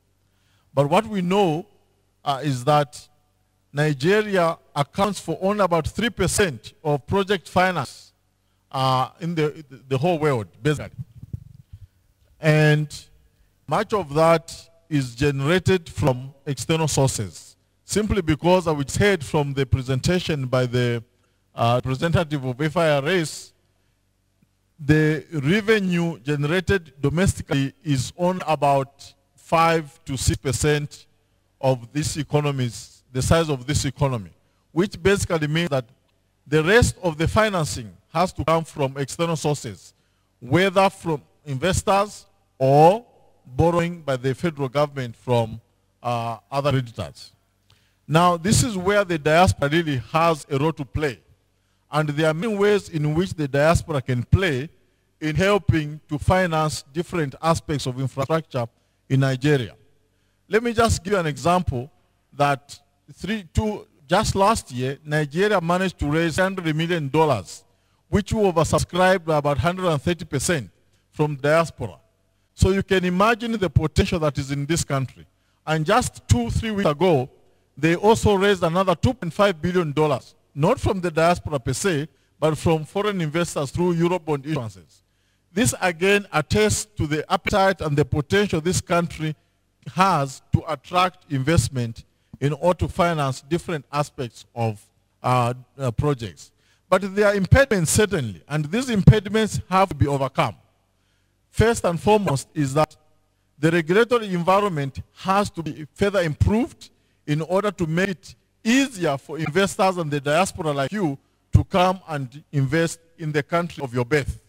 But what we know is that Nigeria accounts for only about 3% of project finance in the whole world, basically. And much of that is generated from external sources, simply because I would say it from the presentation by the representative of FIRS, the revenue generated domestically is on about 5 to 6% of this economy's, the size of this economy, which basically means that the rest of the financing has to come from external sources, whether from investors or borrowing by the federal government from other creditors. Now, this is where the diaspora really has a role to play. And there are many ways in which the diaspora can play in helping to finance different aspects of infrastructure in Nigeria. Let me just give you an example that just last year, Nigeria managed to raise $100 million, which we oversubscribed by about 130% from diaspora. So you can imagine the potential that is in this country. And just 2-3 weeks ago, they also raised another $2.5 billion, not from the diaspora per se, but from foreign investors through Eurobond issuances. This again attests to the appetite and the potential this country has to attract investment in order to finance different aspects of projects. But there are impediments certainly, and these impediments have to be overcome. First and foremost is that the regulatory environment has to be further improved in order to make it easier for investors and the diaspora like you to come and invest in the country of your birth.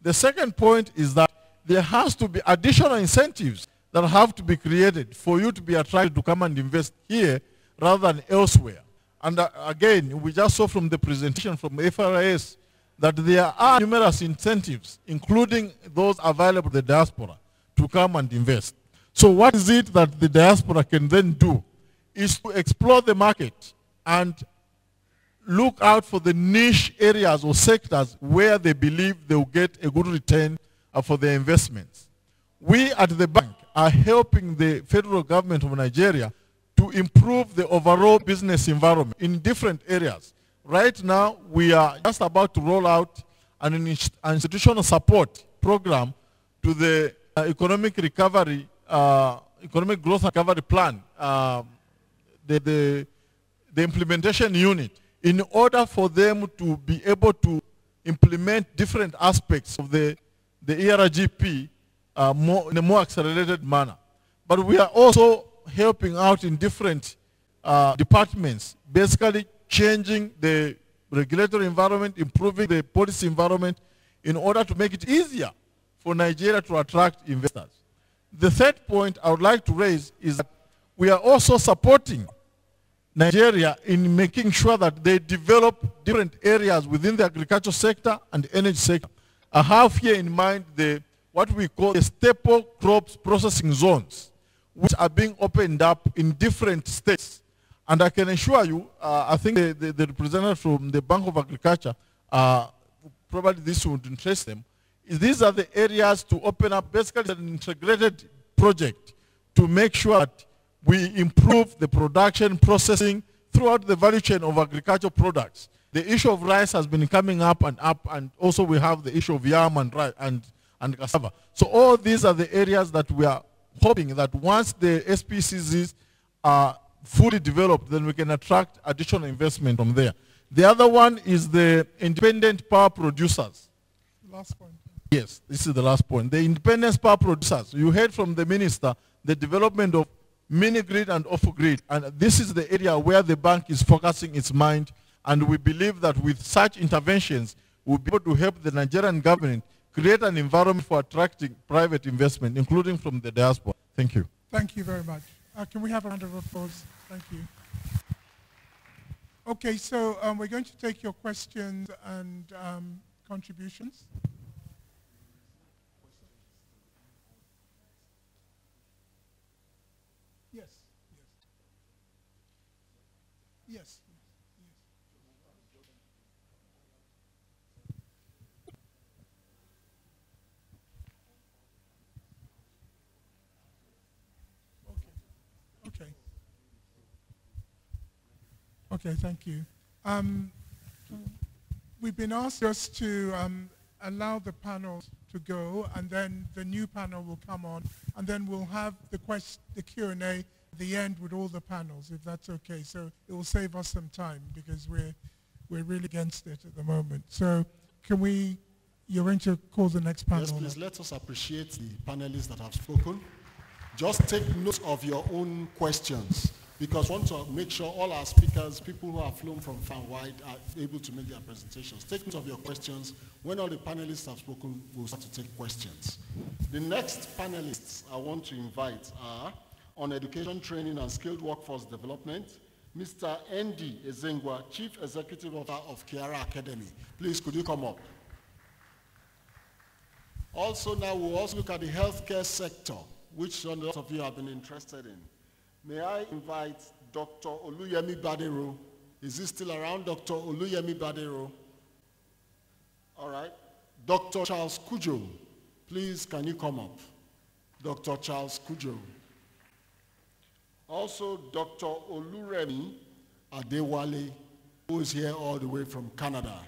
The second point is that there has to be additional incentives that have to be created for you to be attracted to come and invest here rather than elsewhere. And again, we just saw from the presentation from FRS that there are numerous incentives, including those available to the diaspora, to come and invest. So what is it that the diaspora can then do is to explore the market and look out for the niche areas or sectors where they believe they will get a good return for their investments. We at the bank are helping the federal government of Nigeria to improve the overall business environment in different areas. Right now, we are just about to roll out an institutional support program to the economic recovery, economic growth and recovery plan, the implementation unit, in order for them to be able to implement different aspects of the ERGP in a more accelerated manner. But we are also helping out in different departments, basically changing the regulatory environment, improving the policy environment in order to make it easier for Nigeria to attract investors. The third point I would like to raise is that we are also supporting Nigeria in making sure that they develop different areas within the agriculture sector and the energy sector. I have here in mind what we call the staple crops processing zones, which are being opened up in different states. And I can assure you, I think the representative from the Bank of Agriculture, probably this would interest them, these are the areas to open up basically an integrated project to make sure that we improve the production, processing throughout the value chain of agricultural products. The issue of rice has been coming up, and also we have the issue of yam and rice and cassava. So all these are the areas that we are hoping that once the SPCCs are fully developed, then we can attract additional investment from there. The other one is the independent power producers. Last point. Yes, this is the last point. The independent power producers. You heard from the minister the development of mini-grid and off-grid. And this is the area where the bank is focusing its mind. And we believe that with such interventions, we'll be able to help the Nigerian government create an environment for attracting private investment, including from the diaspora. Thank you. Thank you very much. Can we have a round of applause? Thank you. Okay, so we're going to take your questions and contributions. Yes. Yes. Okay. Okay, thank you. We've been asked just to allow the panel to go, and then the new panel will come on, and then we'll have the Q&A at the end with all the panels, if that's okay. So it will save us some time because we're really against it at the moment. So can we? You're going to call the next panel. Yes, please. Let us appreciate the panelists that have spoken. Just take note of your own questions, because we want to make sure all our speakers, people who have flown from far wide, are able to make their presentations. Take note of your questions. When all the panelists have spoken, we'll start to take questions. The next panelists I want to invite are on education, training, and skilled workforce development, Mr. Andy Ezengwa, Chief Executive Officer of Kiara Academy. Please, could you come up? Also, now we'll also look at the healthcare sector, which a lot of you have been interested in. May I invite Dr. Oluyemi Badero. Is he still around, Dr. Oluyemi Badero? All right. Dr. Charles Kujo, please, can you come up? Dr. Charles Kujo. Also, Dr. Oluremi Adewale, who is here all the way from Canada.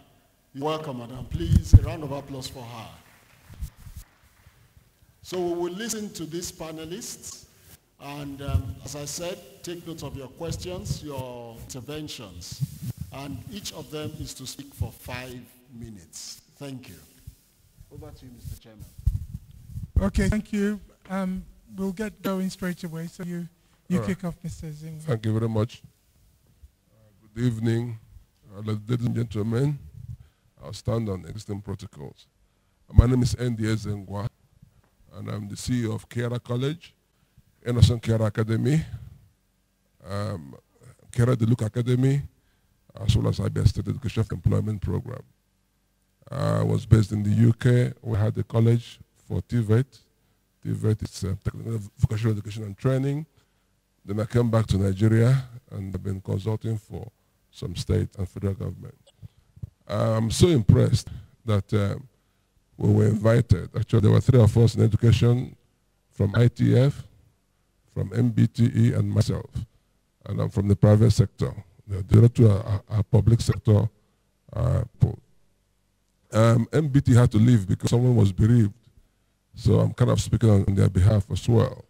You're welcome, madam. Please, a round of applause for her. So we will listen to these panelists, and as I said, take note of your questions, your interventions, and each of them is to speak for 5 minutes. Thank you. Over to you, Mr. Chairman. Okay, thank you. We'll get going straight away, so you kick off, Mr. Zing. Thank you very much. Good evening, ladies and gentlemen. I'll stand on existing protocols. My name is Andy Ezengwa, and I'm the CEO of Kiara College, Innocent Kiara Academy, Kiara De Luc Academy, as well as IBS State Education Employment Program. I was based in the UK. We had a college for TVET. TVET is Technical Vocational Education and Training. Then I came back to Nigeria, and I've been consulting for some state and federal government. I'm so impressed that we were invited. Actually, there were 3 of us in education from ITF, from MBTE, and myself. And I'm from the private sector. The other 2 are public sector people. MBT had to leave because someone was bereaved. So I'm kind of speaking on their behalf as well.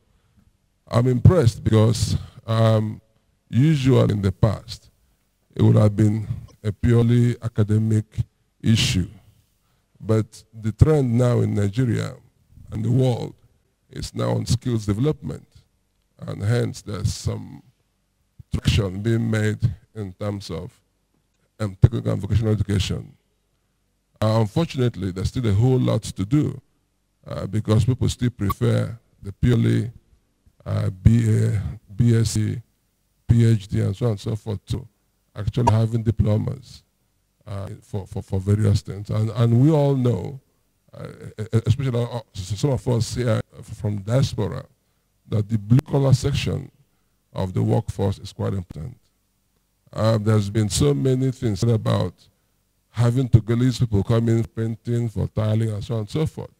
I'm impressed because usually in the past, it would have been a purely academic issue. But the trend now in Nigeria and the world is now on skills development. And hence there's some traction being made in terms of technical and vocational education. Unfortunately, there's still a whole lot to do because people still prefer the purely BA, BSc, PhD, and so on and so forth to actually having diplomas for various things. And we all know, especially some of us here from Diaspora, that the blue-collar section of the workforce is quite important. There's been so many things said about having Togolese people come in, painting, for tiling, and so on and so forth.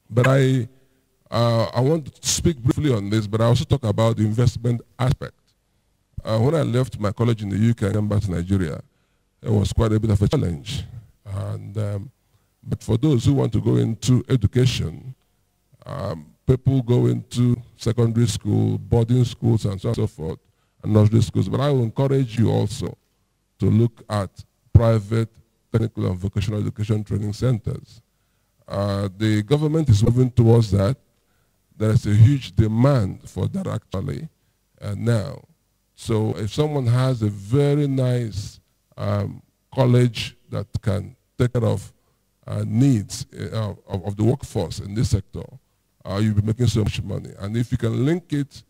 But I want to speak briefly on this, but I also talk about the investment aspect. When I left my college in the UK and came back to Nigeria, it was quite a bit of a challenge. But for those who want to go into education, people go into secondary school, boarding schools, and so on and so forth, and nursery schools. But I will encourage you also to look at private technical and vocational education training centers. The government is moving towards that. There is a huge demand for that actually now. So if someone has a very nice college that can take care of needs of the workforce in this sector, you'll be making so much money. And if you can link it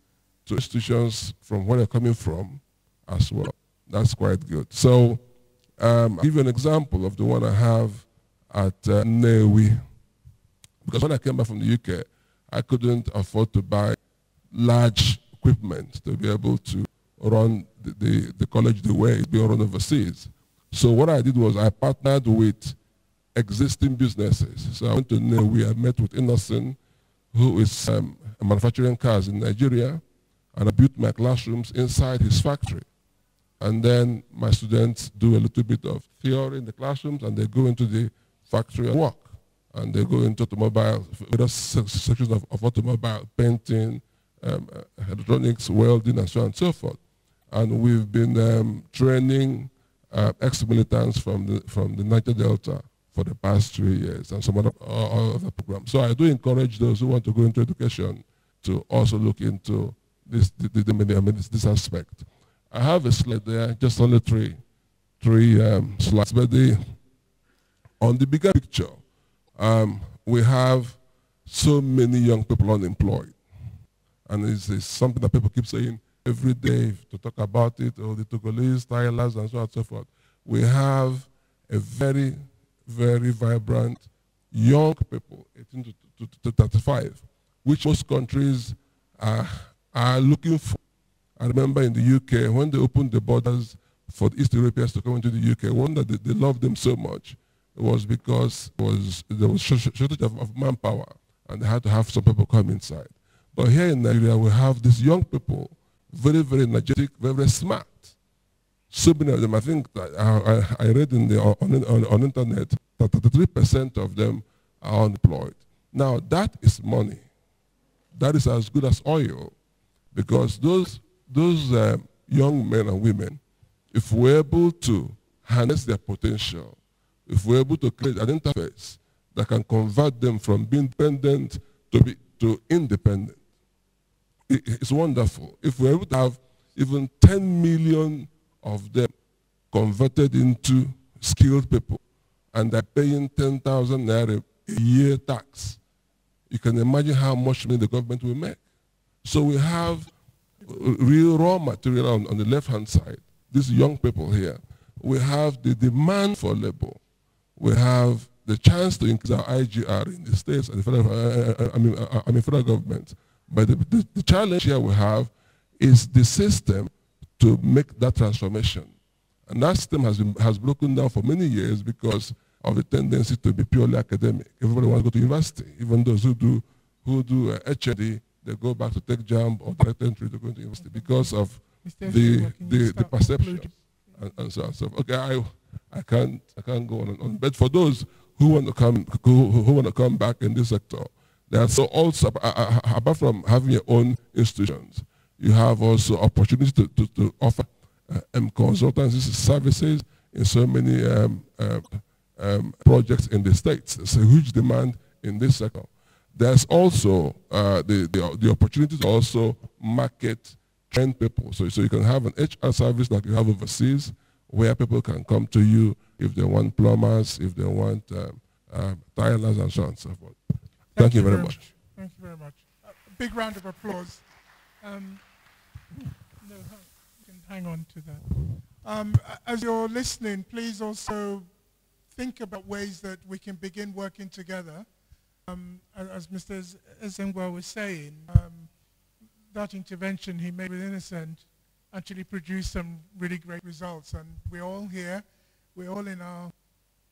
to institutions from where they're coming from as well, that's quite good. So I'll give you an example of the one I have at Newi. Because when I came back from the UK, I couldn't afford to buy large equipment to be able to run the college the way it's being run overseas. So what I did was I partnered with existing businesses. So I went to Newi, I met with Innocent, who is manufacturing cars in Nigeria, and I built my classrooms inside his factory. And then my students do a little bit of theory in the classrooms, and they go into the factory and work. And they go into automobile, various sections of automobile, painting, electronics, welding, and so on and so forth. And we've been training ex-militants from the Niger Delta for the past 3 years and some other programs. So I do encourage those who want to go into education to also look into this aspect. I have a slide there, just only three slides, but on the bigger picture, we have so many young people unemployed. And it's something that people keep saying every day to talk about it, or the Togolese, Thailanders, and so on and so forth. We have a very, very vibrant young people, 18 to 35, which most countries are looking for. I remember in the UK, when they opened the borders for the East Europeans to come into the UK, one that they loved them so much was because there was shortage of manpower, and they had to have some people come inside. But here in Nigeria, we have these young people, very, very energetic, very, very smart. So many of them, I think that I read on internet that 33% of them are unemployed. Now, that is money. That is as good as oil, because those young men and women, if we're able to harness their potential, if we're able to create an interface that can convert them from being dependent to independent, it's wonderful. If we're able to have even 10 million of them converted into skilled people, and they're paying 10,000 naira a year tax, you can imagine how much money the government will make. So we have real raw material on the left-hand side, these young people here. We have the demand for labor. We have the chance to increase our IGR in the states and the federal government. But the challenge here we have is the system to make that transformation. And that system has broken down for many years because of the tendency to be purely academic. Everybody wants to go to university. Even those who do HND, they go back to take JAMB or direct entry to go into university because of the perception and so on. So okay, I can't go on. But for those who want to come back in this sector, there are so also apart from having your own institutions, you have also opportunities to offer consultancy services in so many projects in the States. There's a huge demand in this sector. There's also the opportunity to also market trained people. So you can have an HR service like you have overseas, where people can come to you if they want plumbers, if they want tilers, and so on and so forth. Thank you very much. Thank you very much. A big round of applause. No, you can hang on to that. As you're listening, please also think about ways that we can begin working together. As Mr. Ezengwa was saying, that intervention he made with Innocent actually produced some really great results. And we're all here. We're all in our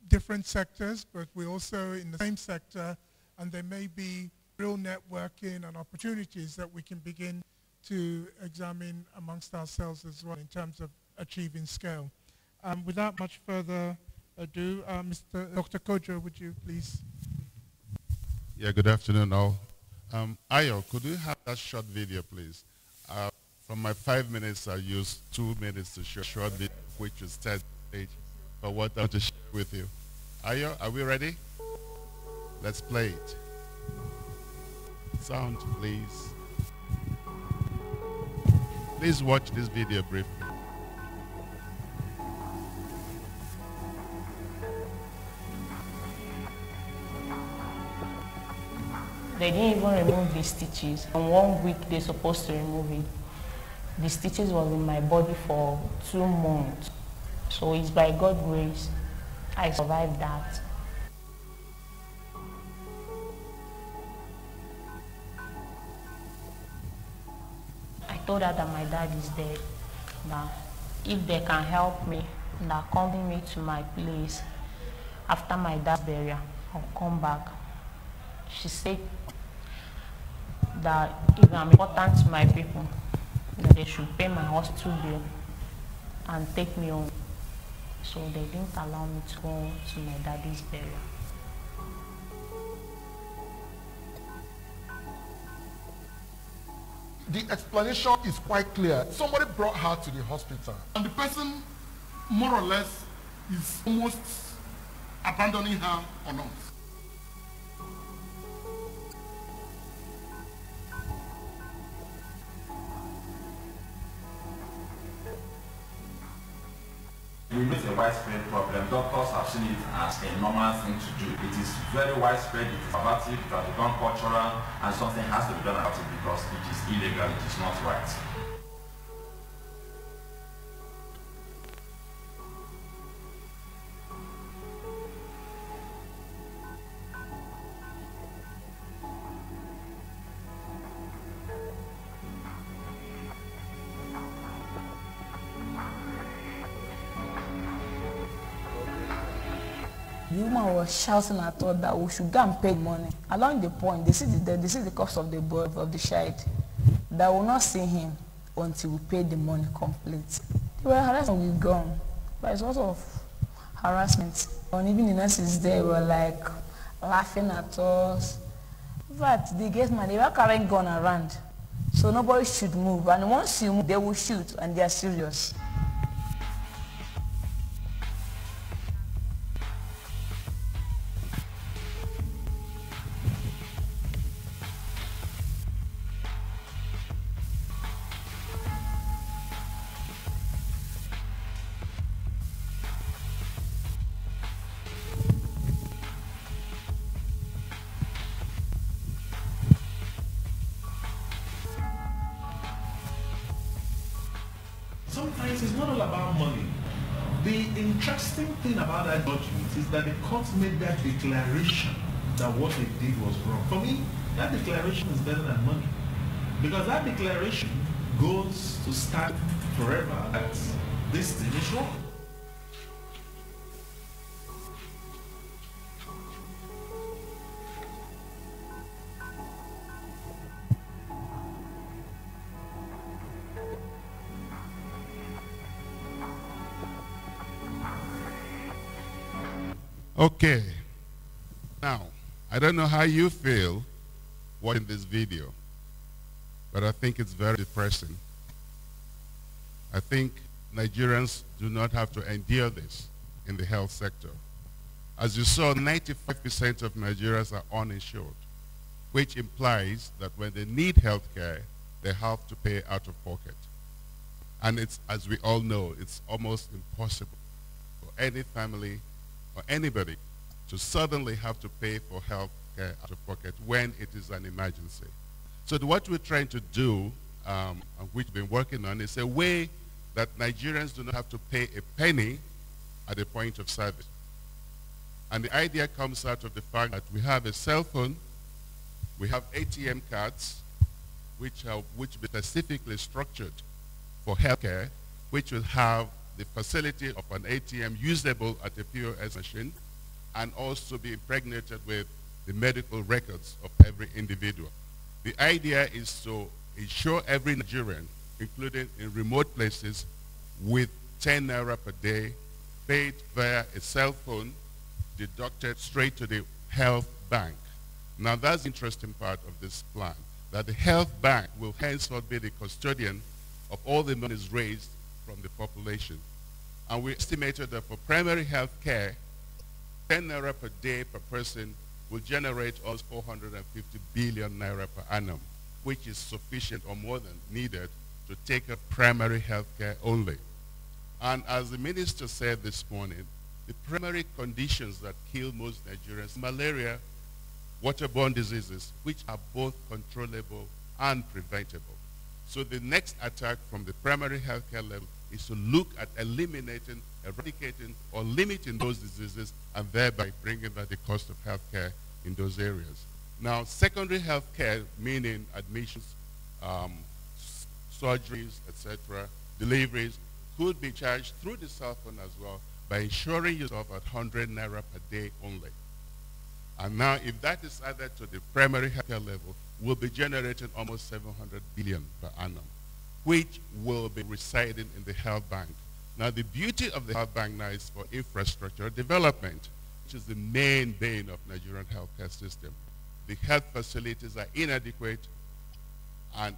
different sectors, but we're also in the same sector. And there may be real networking and opportunities that we can begin to examine amongst ourselves as well in terms of achieving scale. Without much further ado, Dr. Kojo, would you please? Yeah, good afternoon all. Ayo, could we have that short video, please? From my 5 minutes, I used 2 minutes to show a short video, which is set stage for what I want to share with you. Are we ready? Let's play it. Sound, please. Please watch this video briefly. They didn't even remove the stitches. In 1 week, they're supposed to remove it. The stitches was in my body for 2 months. So it's by God's grace I survived that. I told her that my dad is dead. That if they can help me, that accompany me to my place after my dad's burial, I'll come back. She said that if I'm important to my people, that they should pay my hospital bill and take me home. So they didn't allow me to go to my daddy's burial. The explanation is quite clear. Somebody brought her to the hospital, and the person, more or less, is almost abandoning her on us. We know it's a widespread problem. Doctors have seen it as a normal thing to do. It is very widespread, it is pervasive, it has become cultural, and something has to be done about it because it is illegal, it is not right. The woman was shouting at us that we should go and pay money. Along the point, they see the cost of the birth of the child. That will not see him until we pay the money complete. They were harassing, we gone. But it's also of harassment. And even the nurses there were like laughing at us. In fact, the gate man, they were carrying gun around. So nobody should move. And once you move, they will shoot, and they are serious. Sometimes it's not all about money. The interesting thing about that judgment is that the court made that declaration that what they did was wrong. For me, that declaration is better than money. Because that declaration goes to stand forever that this thing is wrong. Okay. Now, I don't know how you feel watching this video, but I think it's very depressing. I think Nigerians do not have to endure this in the health sector. As you saw, 95% of Nigerians are uninsured, which implies that when they need health care, they have to pay out of pocket. And it's, as we all know, it's almost impossible for any family or anybody to suddenly have to pay for health care out of pocket when it is an emergency. So what we're trying to do, and which we've been working on, is a way that Nigerians do not have to pay a penny at the point of service. And the idea comes out of the fact that we have a cell phone, we have ATM cards, which will be specifically structured for healthcare, which will have the facility of an ATM usable at a POS machine, and also be impregnated with the medical records of every individual. The idea is to ensure every Nigerian, including in remote places, with 10 naira per day, paid via a cell phone, deducted straight to the health bank. Now that's the interesting part of this plan, that the health bank will henceforth be the custodian of all the monies raised from the population. And we estimated that for primary health care, 10 naira per day per person will generate almost 450 billion naira per annum, which is sufficient or more than needed to take up primary health care only. And as the minister said this morning, the primary conditions that kill most Nigerians, malaria, waterborne diseases, which are both controllable and preventable. So the next attack from the primary healthcare level is to look at eliminating, eradicating, or limiting those diseases, and thereby bringing down the cost of healthcare in those areas. Now, secondary healthcare, meaning admissions, surgeries, etc., deliveries, could be charged through the cell phone as well by insuring yourself at 100 naira per day only. And now, if that is added to the primary healthcare level, we'll be generating almost 700 billion per annum, which will be residing in the health bank. Now, the beauty of the health bank now is for infrastructure development, which is the main bane of Nigerian healthcare system. The health facilities are inadequate and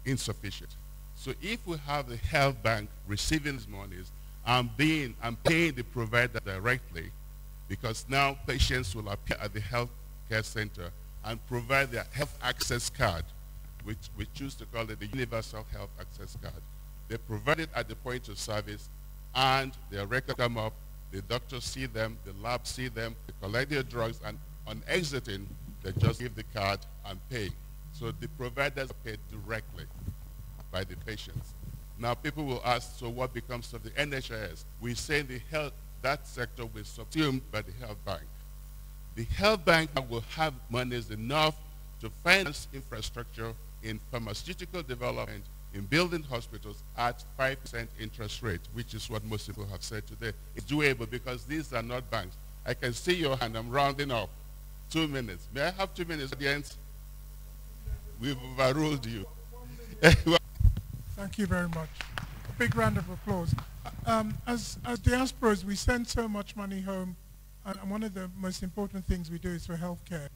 insufficient. So if we have the health bank receiving these monies and paying the provider directly, because now patients will appear at the health care center and provide their health access card, which we choose to call it the Universal Health Access Card. They provide it at the point of service, and their records come up, the doctors see them, the lab see them, they collect their drugs, and on exiting, they just give the card and pay. So the providers are paid directly by the patients. Now people will ask, so what becomes of the NHIS? We say that sector will be subsumed by the health bank. The health bank will have monies enough to finance infrastructure in pharmaceutical development, in building hospitals at 5% interest rate, which is what most people have said today. It's doable because these are not banks. I can see your hand, I'm rounding up. 2 minutes. May I have 2 minutes at the end? We've overruled you. Thank you very much. A big round of applause. As diasporas, we send so much money home, and one of the most important things we do is for healthcare.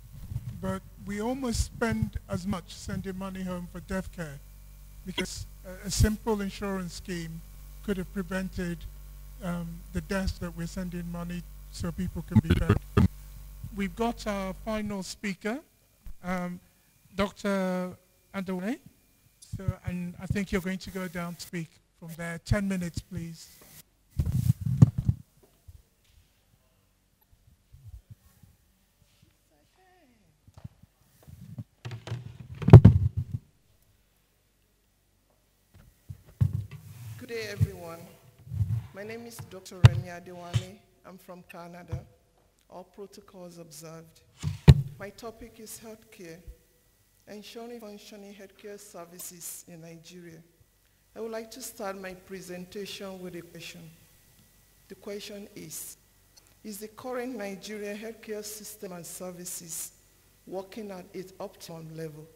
But we almost spend as much sending money home for death care, because a simple insurance scheme could have prevented the deaths that we're sending money so people can be buried. We've got our final speaker, Dr. Adewale. So, and I think you're going to go down to speak from there. 10 minutes, please. Good day, everyone. My name is Dr. Remi Adewale. I'm from Canada. All protocols observed. My topic is healthcare, ensuring functioning healthcare services in Nigeria. I would like to start my presentation with a question. The question is the current Nigerian healthcare system and services working at its optimum level?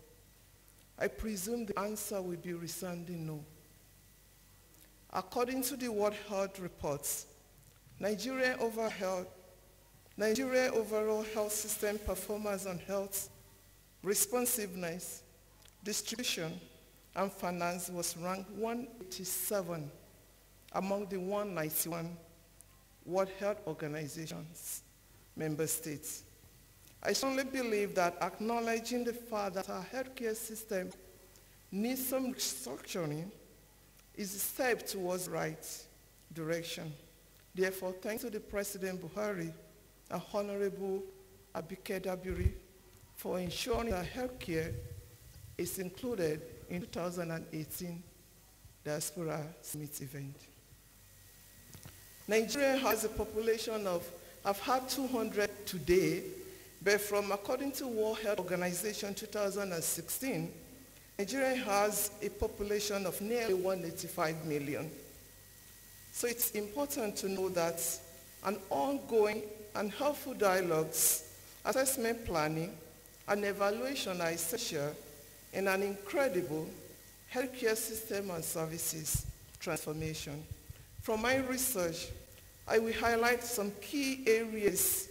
I presume the answer will be resounding no. According to the World Health Reports, Nigeria overall health system performance on health, responsiveness, distribution, and finance was ranked 187 among the 191 World Health Organization's member states. I strongly believe that acknowledging the fact that our healthcare system needs some restructuring is a step towards the right direction. Therefore, thanks to the President Buhari and Honorable Abike Dabiri for ensuring that healthcare is included in 2018 Diaspora Summit event. Nigeria has a population of, I've had 200 today, but according to World Health Organization 2016, Nigeria has a population of nearly 185 million. So it's important to know that an ongoing and helpful dialogues, assessment planning, and evaluation are essential in an incredible healthcare system and services transformation. From my research, I will highlight some key areas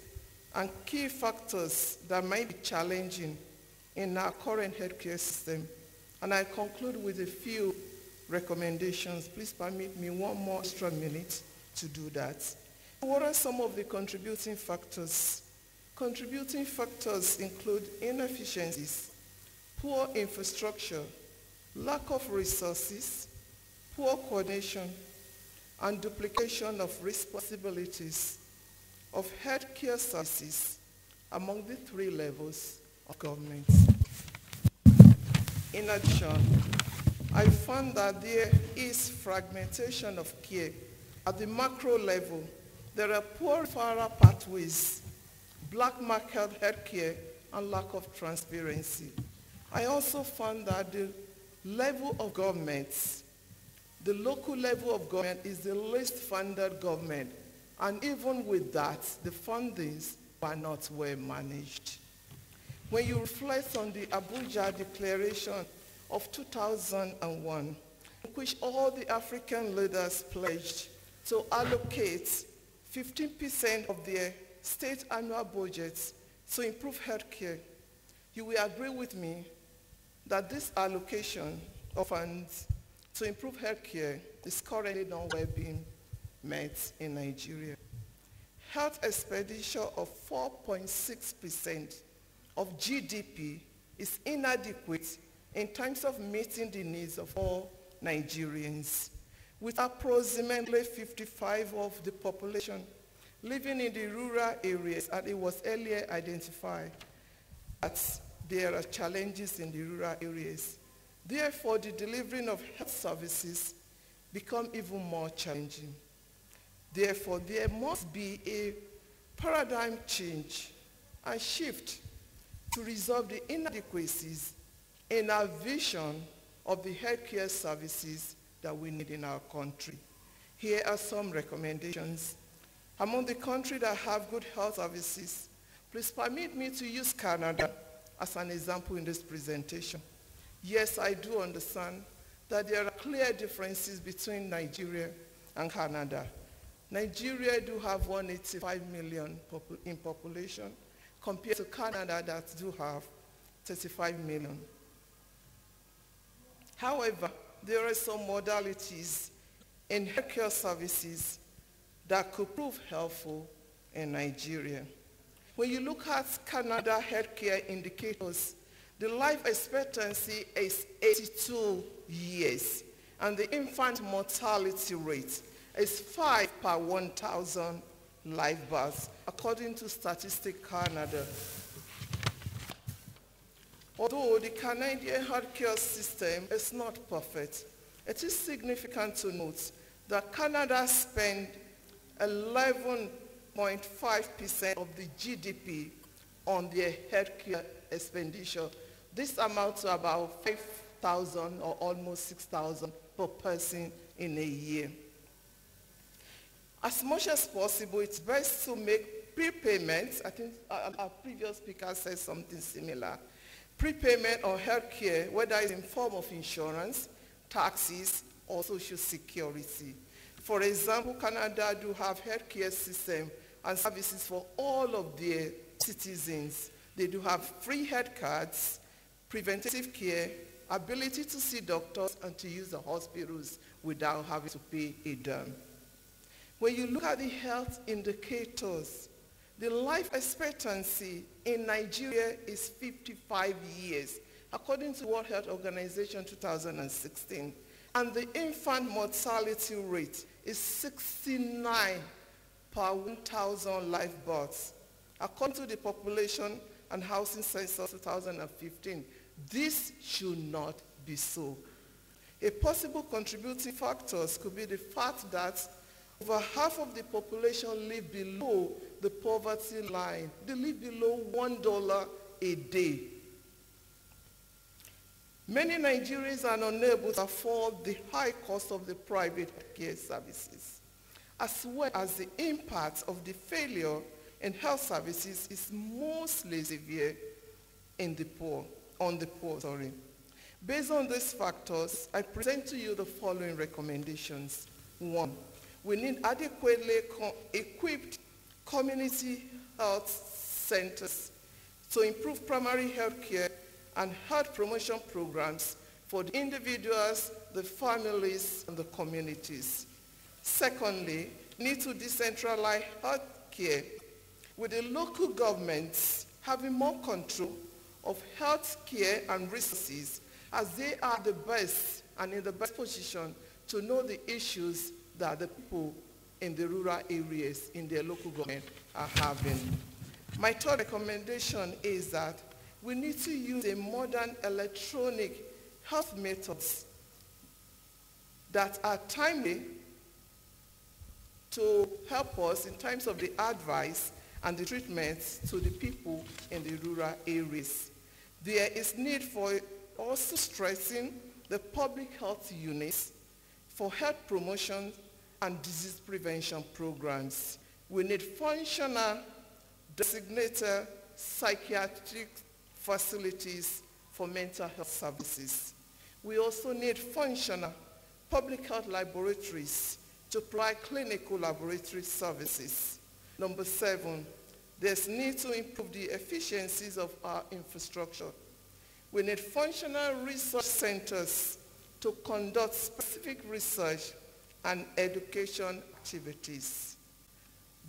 and key factors that might be challenging in our current healthcare system, and I conclude with a few recommendations. Please permit me one more extra minute to do that. What are some of the contributing factors? Contributing factors include inefficiencies, poor infrastructure, lack of resources, poor coordination, and duplication of responsibilities of healthcare services among the 3 levels of government. In addition, I found that there is fragmentation of care. At the macro level, there are poor referral pathways, black market healthcare, and lack of transparency. I also found that the level of governments, the local level of government is the least funded government. And even with that, the fundings are not well managed. When you reflect on the Abuja Declaration of 2001, in which all the African leaders pledged to allocate 15% of their state annual budgets to improve healthcare, you will agree with me that this allocation of funds to improve healthcare is currently not well being met in Nigeria. Health expenditure of 4.6% of GDP is inadequate in terms of meeting the needs of all Nigerians, with approximately 55% of the population living in the rural areas, and it was earlier identified that there are challenges in the rural areas. Therefore, the delivering of health services become even more challenging. Therefore, there must be a paradigm change and shift to resolve the inadequacies in our vision of the healthcare services that we need in our country. Here are some recommendations. Among the countries that have good health services, please permit me to use Canada as an example in this presentation. Yes, I do understand that there are clear differences between Nigeria and Canada. Nigeria do have 185 million in population compared to Canada that do have 35 million. However, there are some modalities in healthcare services that could prove helpful in Nigeria. When you look at Canada healthcare indicators, the life expectancy is 82 years, and the infant mortality rate is 5 per 1,000 live births, according to Statistics Canada. Although the Canadian healthcare system is not perfect, it is significant to note that Canada spends 11.5% of the GDP on their healthcare expenditure. This amounts to about 5,000 or almost 6,000 per person in a year. As much as possible, it's best to make prepayments. I think our previous speaker said something similar. Prepayment on healthcare, whether it's in form of insurance, taxes, or social security. For example, Canada do have healthcare system and services for all of their citizens. They do have free health cards, preventative care, ability to see doctors, and to use the hospitals without having to pay a dime. When you look at the health indicators, the life expectancy in Nigeria is 55 years, according to World Health Organization 2016. And the infant mortality rate is 69 per 1,000 live births. According to the Population and Housing Census 2015, this should not be so. A possible contributing factors could be the fact that over half of the population live below the poverty line. They live below $1 a day. Many Nigerians are unable to afford the high cost of the private care services, as well as the impact of the failure in health services is mostly severe on the poor. Based on these factors, I present to you the following recommendations. 1, we need adequately equipped community health centers to improve primary health care and health promotion programs for the individuals, the families, and the communities. Secondly, need to decentralize health care with the local governments having more control of health care and resources, as they are the best and in the best position to know the issues that the people in the rural areas in their local government are having. My third recommendation is that we need to use a modern electronic health methods that are timely to help us in terms of the advice and the treatments to the people in the rural areas. There is need for also stressing the public health units for health promotion and disease prevention programs. We need functional, designated psychiatric facilities for mental health services. We also need functional public health laboratories to provide clinical laboratory services. Number 7, there's need to improve the efficiencies of our infrastructure. We need functional research centers to conduct specific research and education activities.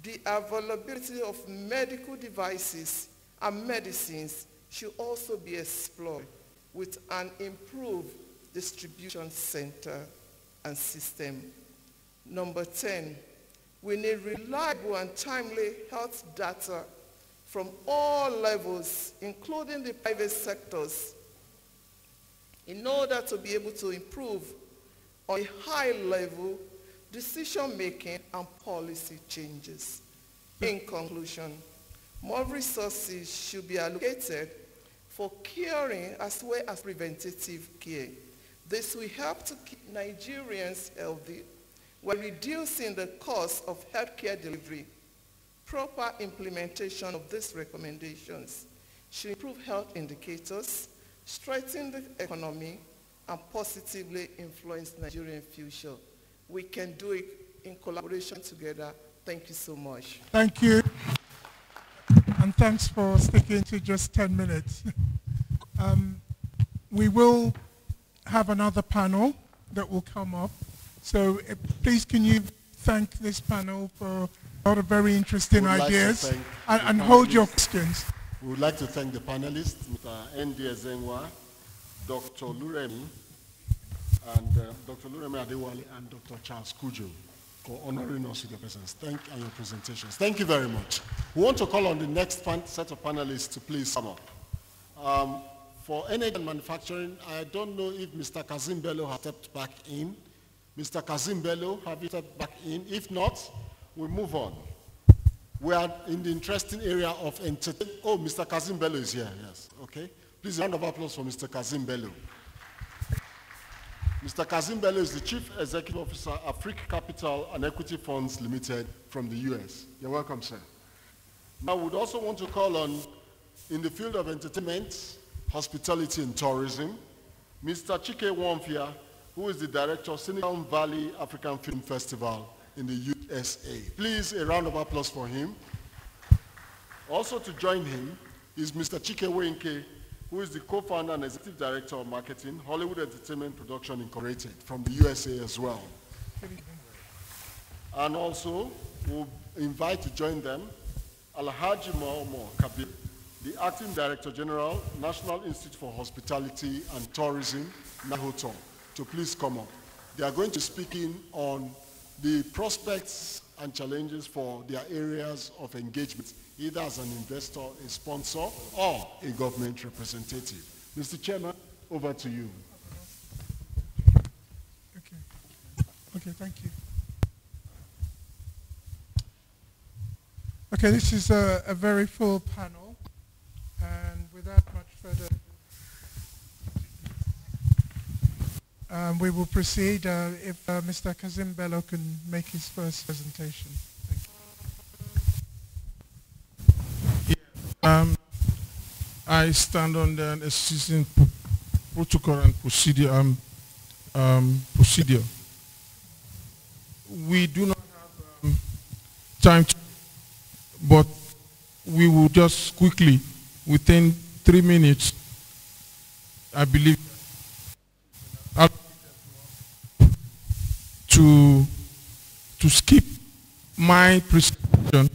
The availability of medical devices and medicines should also be explored with an improved distribution center and system. Number 10, we need reliable and timely health data from all levels, including the private sectors, in order to be able to improve on a high level decision-making and policy changes. In conclusion, more resources should be allocated for curing as well as preventative care. This will help to keep Nigerians healthy while reducing the cost of healthcare delivery. Proper implementation of these recommendations should improve health indicators, strengthen the economy, and positively influence Nigerian future. We can do it in collaboration together. Thank you so much. Thank you. And thanks for sticking to just 10 minutes. We will have another panel that will come up. So please can you thank this panel for a lot of very interesting ideas and hold your questions. We would like to thank the panelists, Mr. N.D. Ezenwa, Dr. Luremi, and Dr. Luremi Adewale and Dr. Charles Kujo for honoring us with your presence. And your presentations. Thank you very much. We want to call on the next set of panelists to please come up. For energy and manufacturing, I don't know if Mr. Kazim Bello has stepped back in. Mr. Kazim Bello, have you stepped back in? If not, we'll move on. We are in the interesting area of entertainment. Oh, Mr. Kazim Bello is here, yes, okay. Please, a round of applause for Mr. Kazim Bello. Mr. Kazim Bello is the Chief Executive Officer, Africa Capital and Equity Funds Limited from the US. You're welcome, sir. I would also want to call on, in the field of entertainment, hospitality and tourism, Mr. Chike Wamfia, who is the Director of Silicon Valley African Film Festival in the USA. Please, a round of applause for him. Also to join him is Mr. Chike Wenke, who is the co-founder and executive director of marketing, Hollywood Entertainment Production Incorporated from the USA as well. And also, we'll invite to join them Alhaji Maomo Kabir, the Acting Director General, National Institute for Hospitality and Tourism, NAHOTO, to please come up. They are going to speak in on the prospects and challenges for their areas of engagement, either as an investor, a sponsor, or a government representative. Mr. Chairman, over to you. Okay, thank you. Okay, this is a very full panel, and without much further we will proceed if Mr. Kazim Bello can make his first presentation. I stand on the existing protocol and procedure. We do not have time, but we will just quickly, within 3 minutes, I believe, skip my presentation.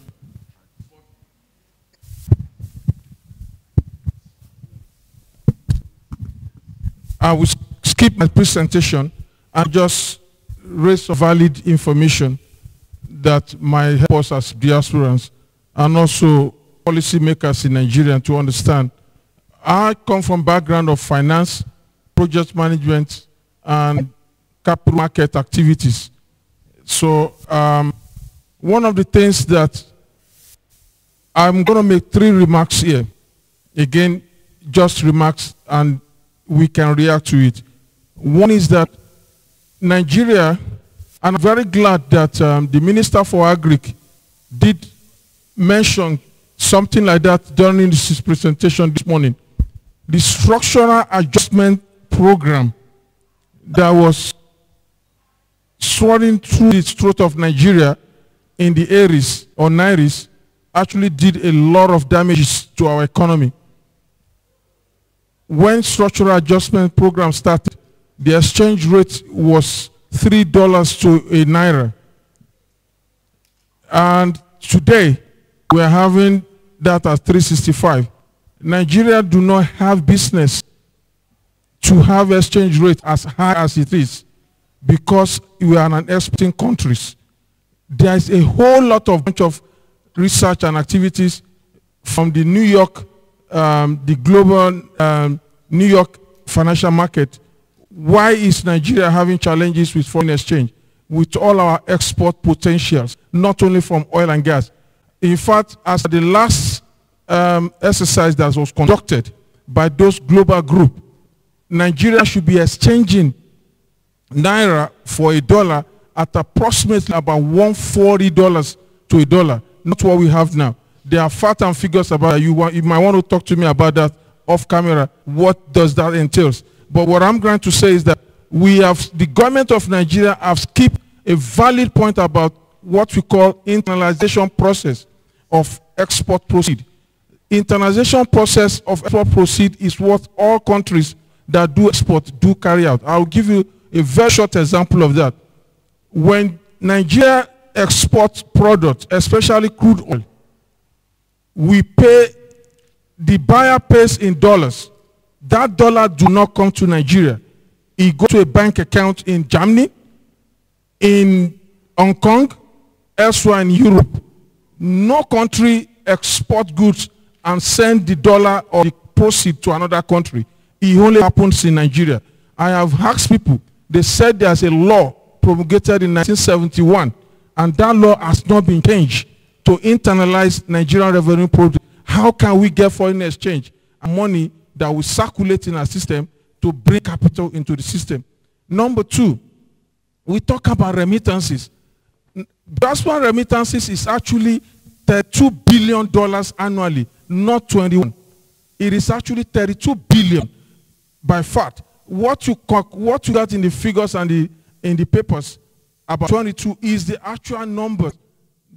I will skip my presentation and just raise some valid information that might help us as diasporans and also policymakers in Nigeria to understand. I come from background of finance, project management, and capital market activities. So one of the things that I'm going to make 3 remarks here. Again, just remarks, and we can react to it. One is that Nigeria, and I'm very glad that the Minister for Agric did mention something like that during his presentation this morning. The structural adjustment program that was sworn through the throat of Nigeria in the Aries or Nairis actually did a lot of damages to our economy. When structural adjustment program started, the exchange rate was $3 to a naira. And today, we are having that at 365. Nigeria do not have business to have exchange rate as high as it is because we are an exporting countries. There is a whole lot of bunch of research and activities from the New York, the global New York financial market. Why is Nigeria having challenges with foreign exchange? With all our export potentials, not only from oil and gas. In fact, as the last exercise that was conducted by those global group, Nigeria should be exchanging naira for a dollar at approximately about $140 to a dollar, not what we have now. There are facts and figures about that. You might want to talk to me about that off camera. What does that entail? But what I'm going to say is that the government of Nigeria have skipped a valid point about what we call internalization process of export proceed. Internalization process of export proceed is what all countries that do export do carry out. I'll give you a very short example of that. When Nigeria exports products, especially crude oil, we pay, the buyer pays in dollars. That dollar do not come to Nigeria. It goes to a bank account in Germany, in Hong Kong, elsewhere in Europe. No country export goods and send the dollar or the proceed to another country. It only happens in Nigeria. I have asked people, they said there's a law promulgated in 1971, and that law has not been changed to internalize Nigerian revenue product. How can we get foreign exchange and money that will circulate in our system to bring capital into the system? Number 2, we talk about remittances. Diaspora remittances is actually $32 billion annually, not 21. It is actually 32 billion by fact. What you got in the figures and in the papers about 22 is the actual number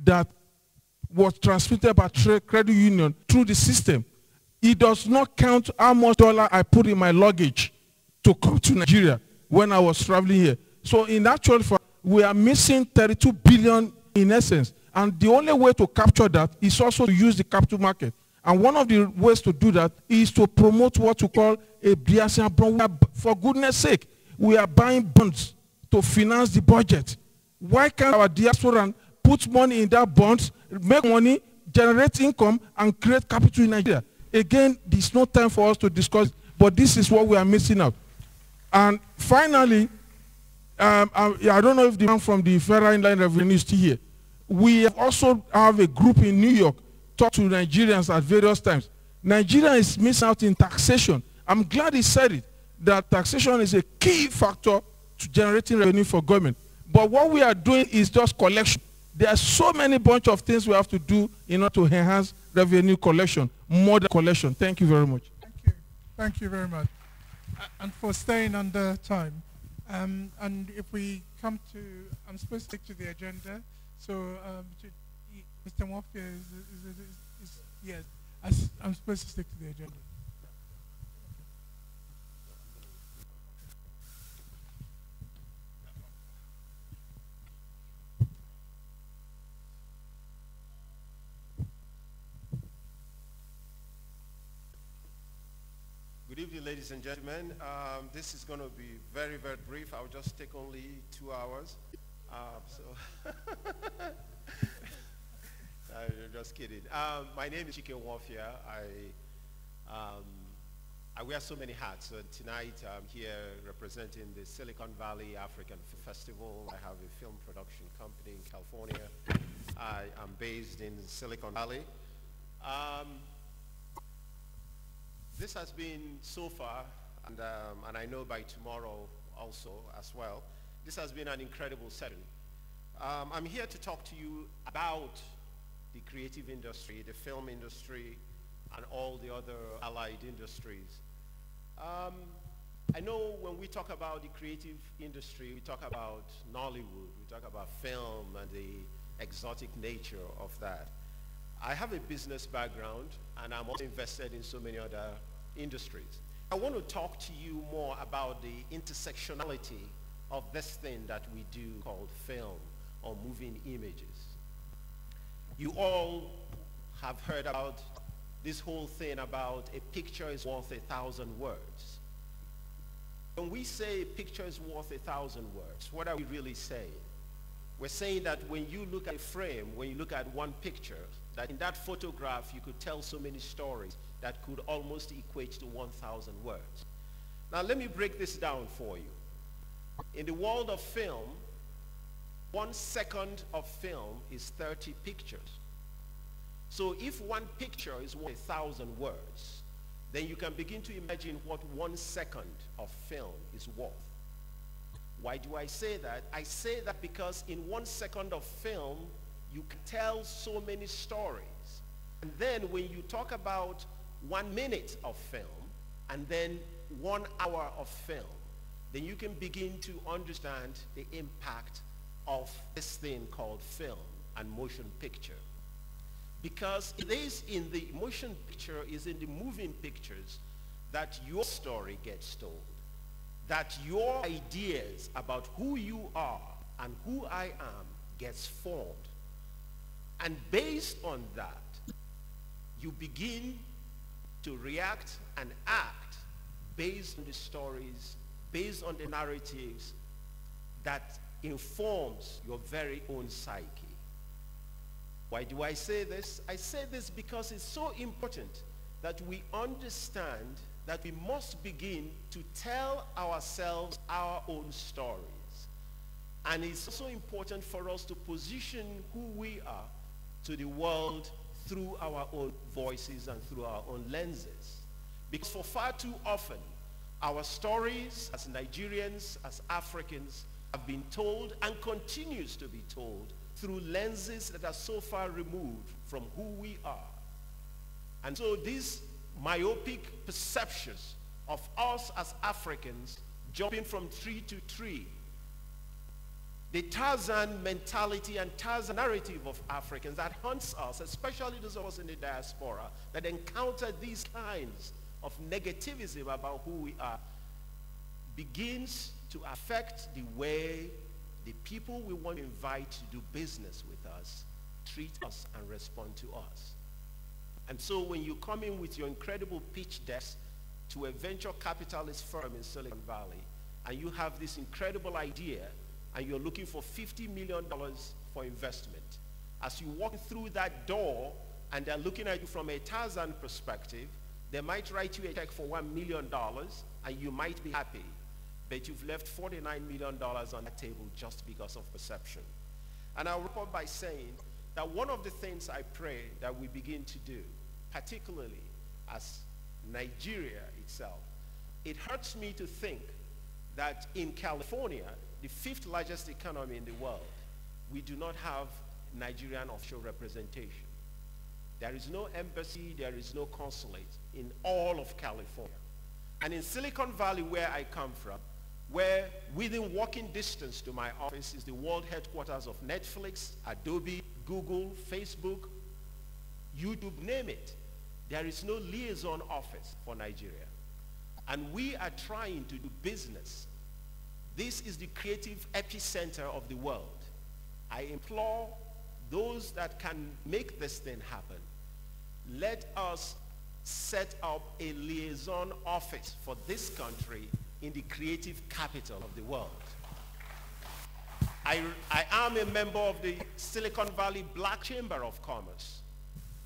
that was transmitted by credit union through the system. It does not count how much dollar I put in my luggage to come to Nigeria when I was traveling here. So in actual fact, we are missing 32 billion in essence. And the only way to capture that is also to use the capital market. And one of the ways to do that is to promote what we call a biasian bond. For goodness sake, we are buying bonds to finance the budget. Why can't our diaspora put money in that bonds, make money, generate income, and create capital in Nigeria? Again, there's no time for us to discuss, but this is what we are missing out. And finally, I don't know if the man from the Federal Inland Revenue is still here. We also have a group in New York talk to Nigerians at various times. Nigeria is missing out in taxation. I'm glad he said it, that taxation is a key factor to generating revenue for government. But what we are doing is just collection. There are so many bunch of things we have to do in order to enhance revenue collection, more than collection. Thank you very much. Thank you. Thank you very much. And for staying under time. And if we come to, I'm supposed to stick to the agenda. So Mr. Mwafia is yes, I'm supposed to stick to the agenda. Good evening, ladies and gentlemen. This is going to be very, very brief. I'll just take only 2 hours. I'm just kidding. My name is Chike Warfia. I wear so many hats. Tonight I'm here representing the Silicon Valley African Festival. I have a film production company in California. I am based in Silicon Valley. This has been so far, and I know by tomorrow also as well, this has been an incredible setting. I'm here to talk to you about the creative industry, the film industry, and all the other allied industries. I know when we talk about the creative industry, we talk about Nollywood, we talk about film and the exotic nature of that. I have a business background, and I'm also invested in so many other industries. I want to talk to you more about the intersectionality of this thing that we do called film or moving images. You all have heard about this whole thing about a picture is worth 1,000 words. When we say a picture is worth 1,000 words, what are we really saying? We're saying that when you look at a frame, when you look at one picture, that in that photograph you could tell so many stories that could almost equate to 1,000 words. Now let me break this down for you. In the world of film, 1 second of film is 30 pictures. So if one picture is worth 1,000 words, then you can begin to imagine what 1 second of film is worth. Why do I say that? I say that because in 1 second of film, you can tell so many stories. And then when you talk about 1 minute of film, and then 1 hour of film, then you can begin to understand the impact of this thing called film and motion picture. Because it is in the motion picture, is in the moving pictures that your story gets told, that your ideas about who you are and who I am gets formed. And based on that, you begin to react and act based on the stories, based on the narratives that informs your very own psyche. Why do I say this? I say this because it's so important that we understand that we must begin to tell ourselves our own stories. And it's also important for us to position who we are to the world through our own voices and through our own lenses. Because for far too often, our stories as Nigerians, as Africans, have been told and continues to be told through lenses that are so far removed from who we are. And so these myopic perceptions of us as Africans jumping from tree to tree, the Tarzan mentality and Tarzan narrative of Africans that haunts us, especially those of us in the diaspora, that encounter these kinds of negativism about who we are, begins to affect the way the people we want to invite to do business with us treat us and respond to us. And so when you come in with your incredible pitch deck to a venture capitalist firm in Silicon Valley, and you have this incredible idea, and you're looking for $50 million for investment, as you walk through that door and they're looking at you from a Tarzan perspective, they might write you a check for $1 million and you might be happy, but you've left $49 million on the table just because of perception. And I'll wrap up by saying that one of the things I pray that we begin to do, particularly as Nigeria itself, it hurts me to think that in California, the 5th largest economy in the world, we do not have Nigerian offshore representation. There is no embassy, there is no consulate in all of California. And in Silicon Valley, where I come from, where within walking distance to my office is the world headquarters of Netflix, Adobe, Google, Facebook, YouTube, name it. There is no liaison office for Nigeria. And we are trying to do business. This is the creative epicenter of the world. I implore those that can make this thing happen, let us set up a liaison office for this country in the creative capital of the world. I am a member of the Silicon Valley Black Chamber of Commerce,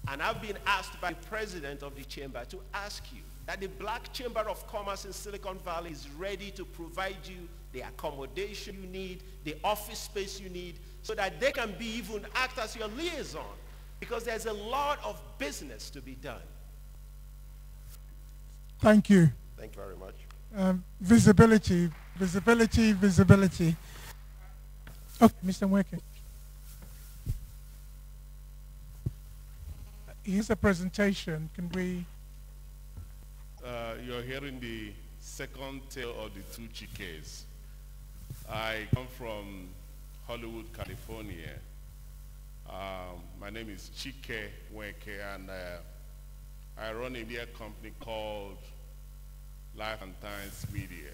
and I've been asked by the president of the chamber to ask you that the Black Chamber of Commerce in Silicon Valley is ready to provide you the accommodation you need, the office space you need, so that they can be even act as your liaison, because there's a lot of business to be done. Thank you. Thank you very much. Visibility, visibility, visibility. Okay, Mr. Mweke. Here's a presentation. Can we? You're hearing the second tale of the two Chikes. I come from Hollywood, California. My name is Chike Mweke, and I run a media company called Life and Times Media,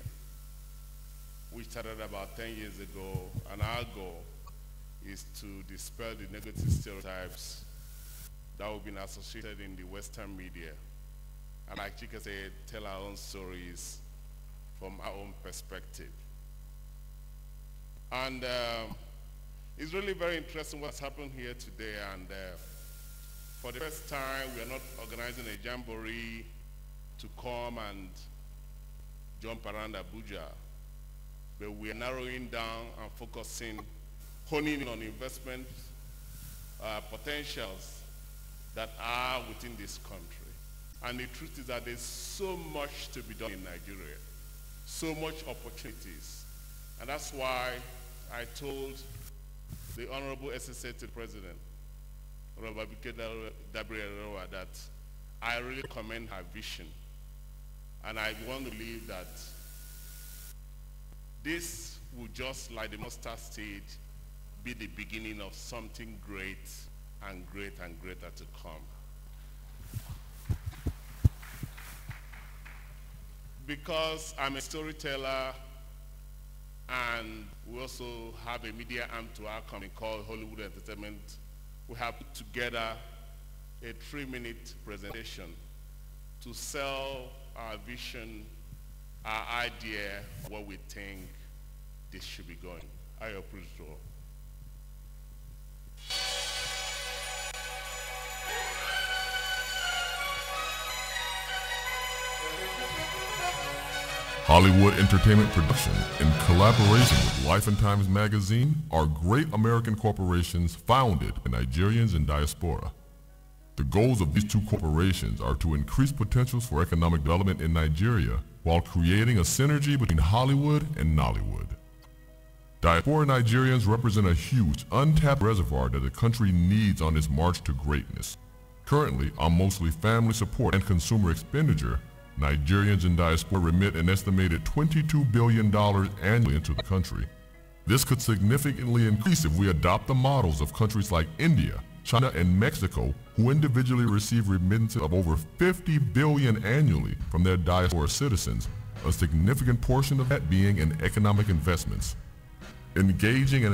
which started about 10 years ago, and our goal is to dispel the negative stereotypes that have been associated in the Western media. And like Chike said, tell our own stories from our own perspective. And it's really very interesting what's happened here today, and for the first time, we are not organizing a jamboree to come and jump around Abuja, but we are narrowing down and focusing, honing in on investment potentials that are within this country. And the truth is that there's so much to be done in Nigeria, so much opportunities. And that's why I told the Honorable SSA President, Honorable Gabriel, that I really commend her vision. And I want to believe that this will, just like the mustard seed, be the beginning of something great and greater to come. Because I'm a storyteller, and we also have a media arm to our company called Hollywood Entertainment, we have put together a 3-minute presentation to sell our vision, our idea, what we think this should be going. I appreciate it all. Hollywood Entertainment Production, in collaboration with Life and Times magazine, are great American corporations founded by Nigerians in Diaspora. The goals of these two corporations are to increase potentials for economic development in Nigeria while creating a synergy between Hollywood and Nollywood. Diaspora Nigerians represent a huge, untapped reservoir that the country needs on its march to greatness. Currently, on mostly family support and consumer expenditure, Nigerians in Diaspora remit an estimated $22 billion annually into the country. This could significantly increase if we adopt the models of countries like India, China, and Mexico, who individually receive remittances of over $50 billion annually from their diaspora citizens, a significant portion of that being in economic investments. Engaging in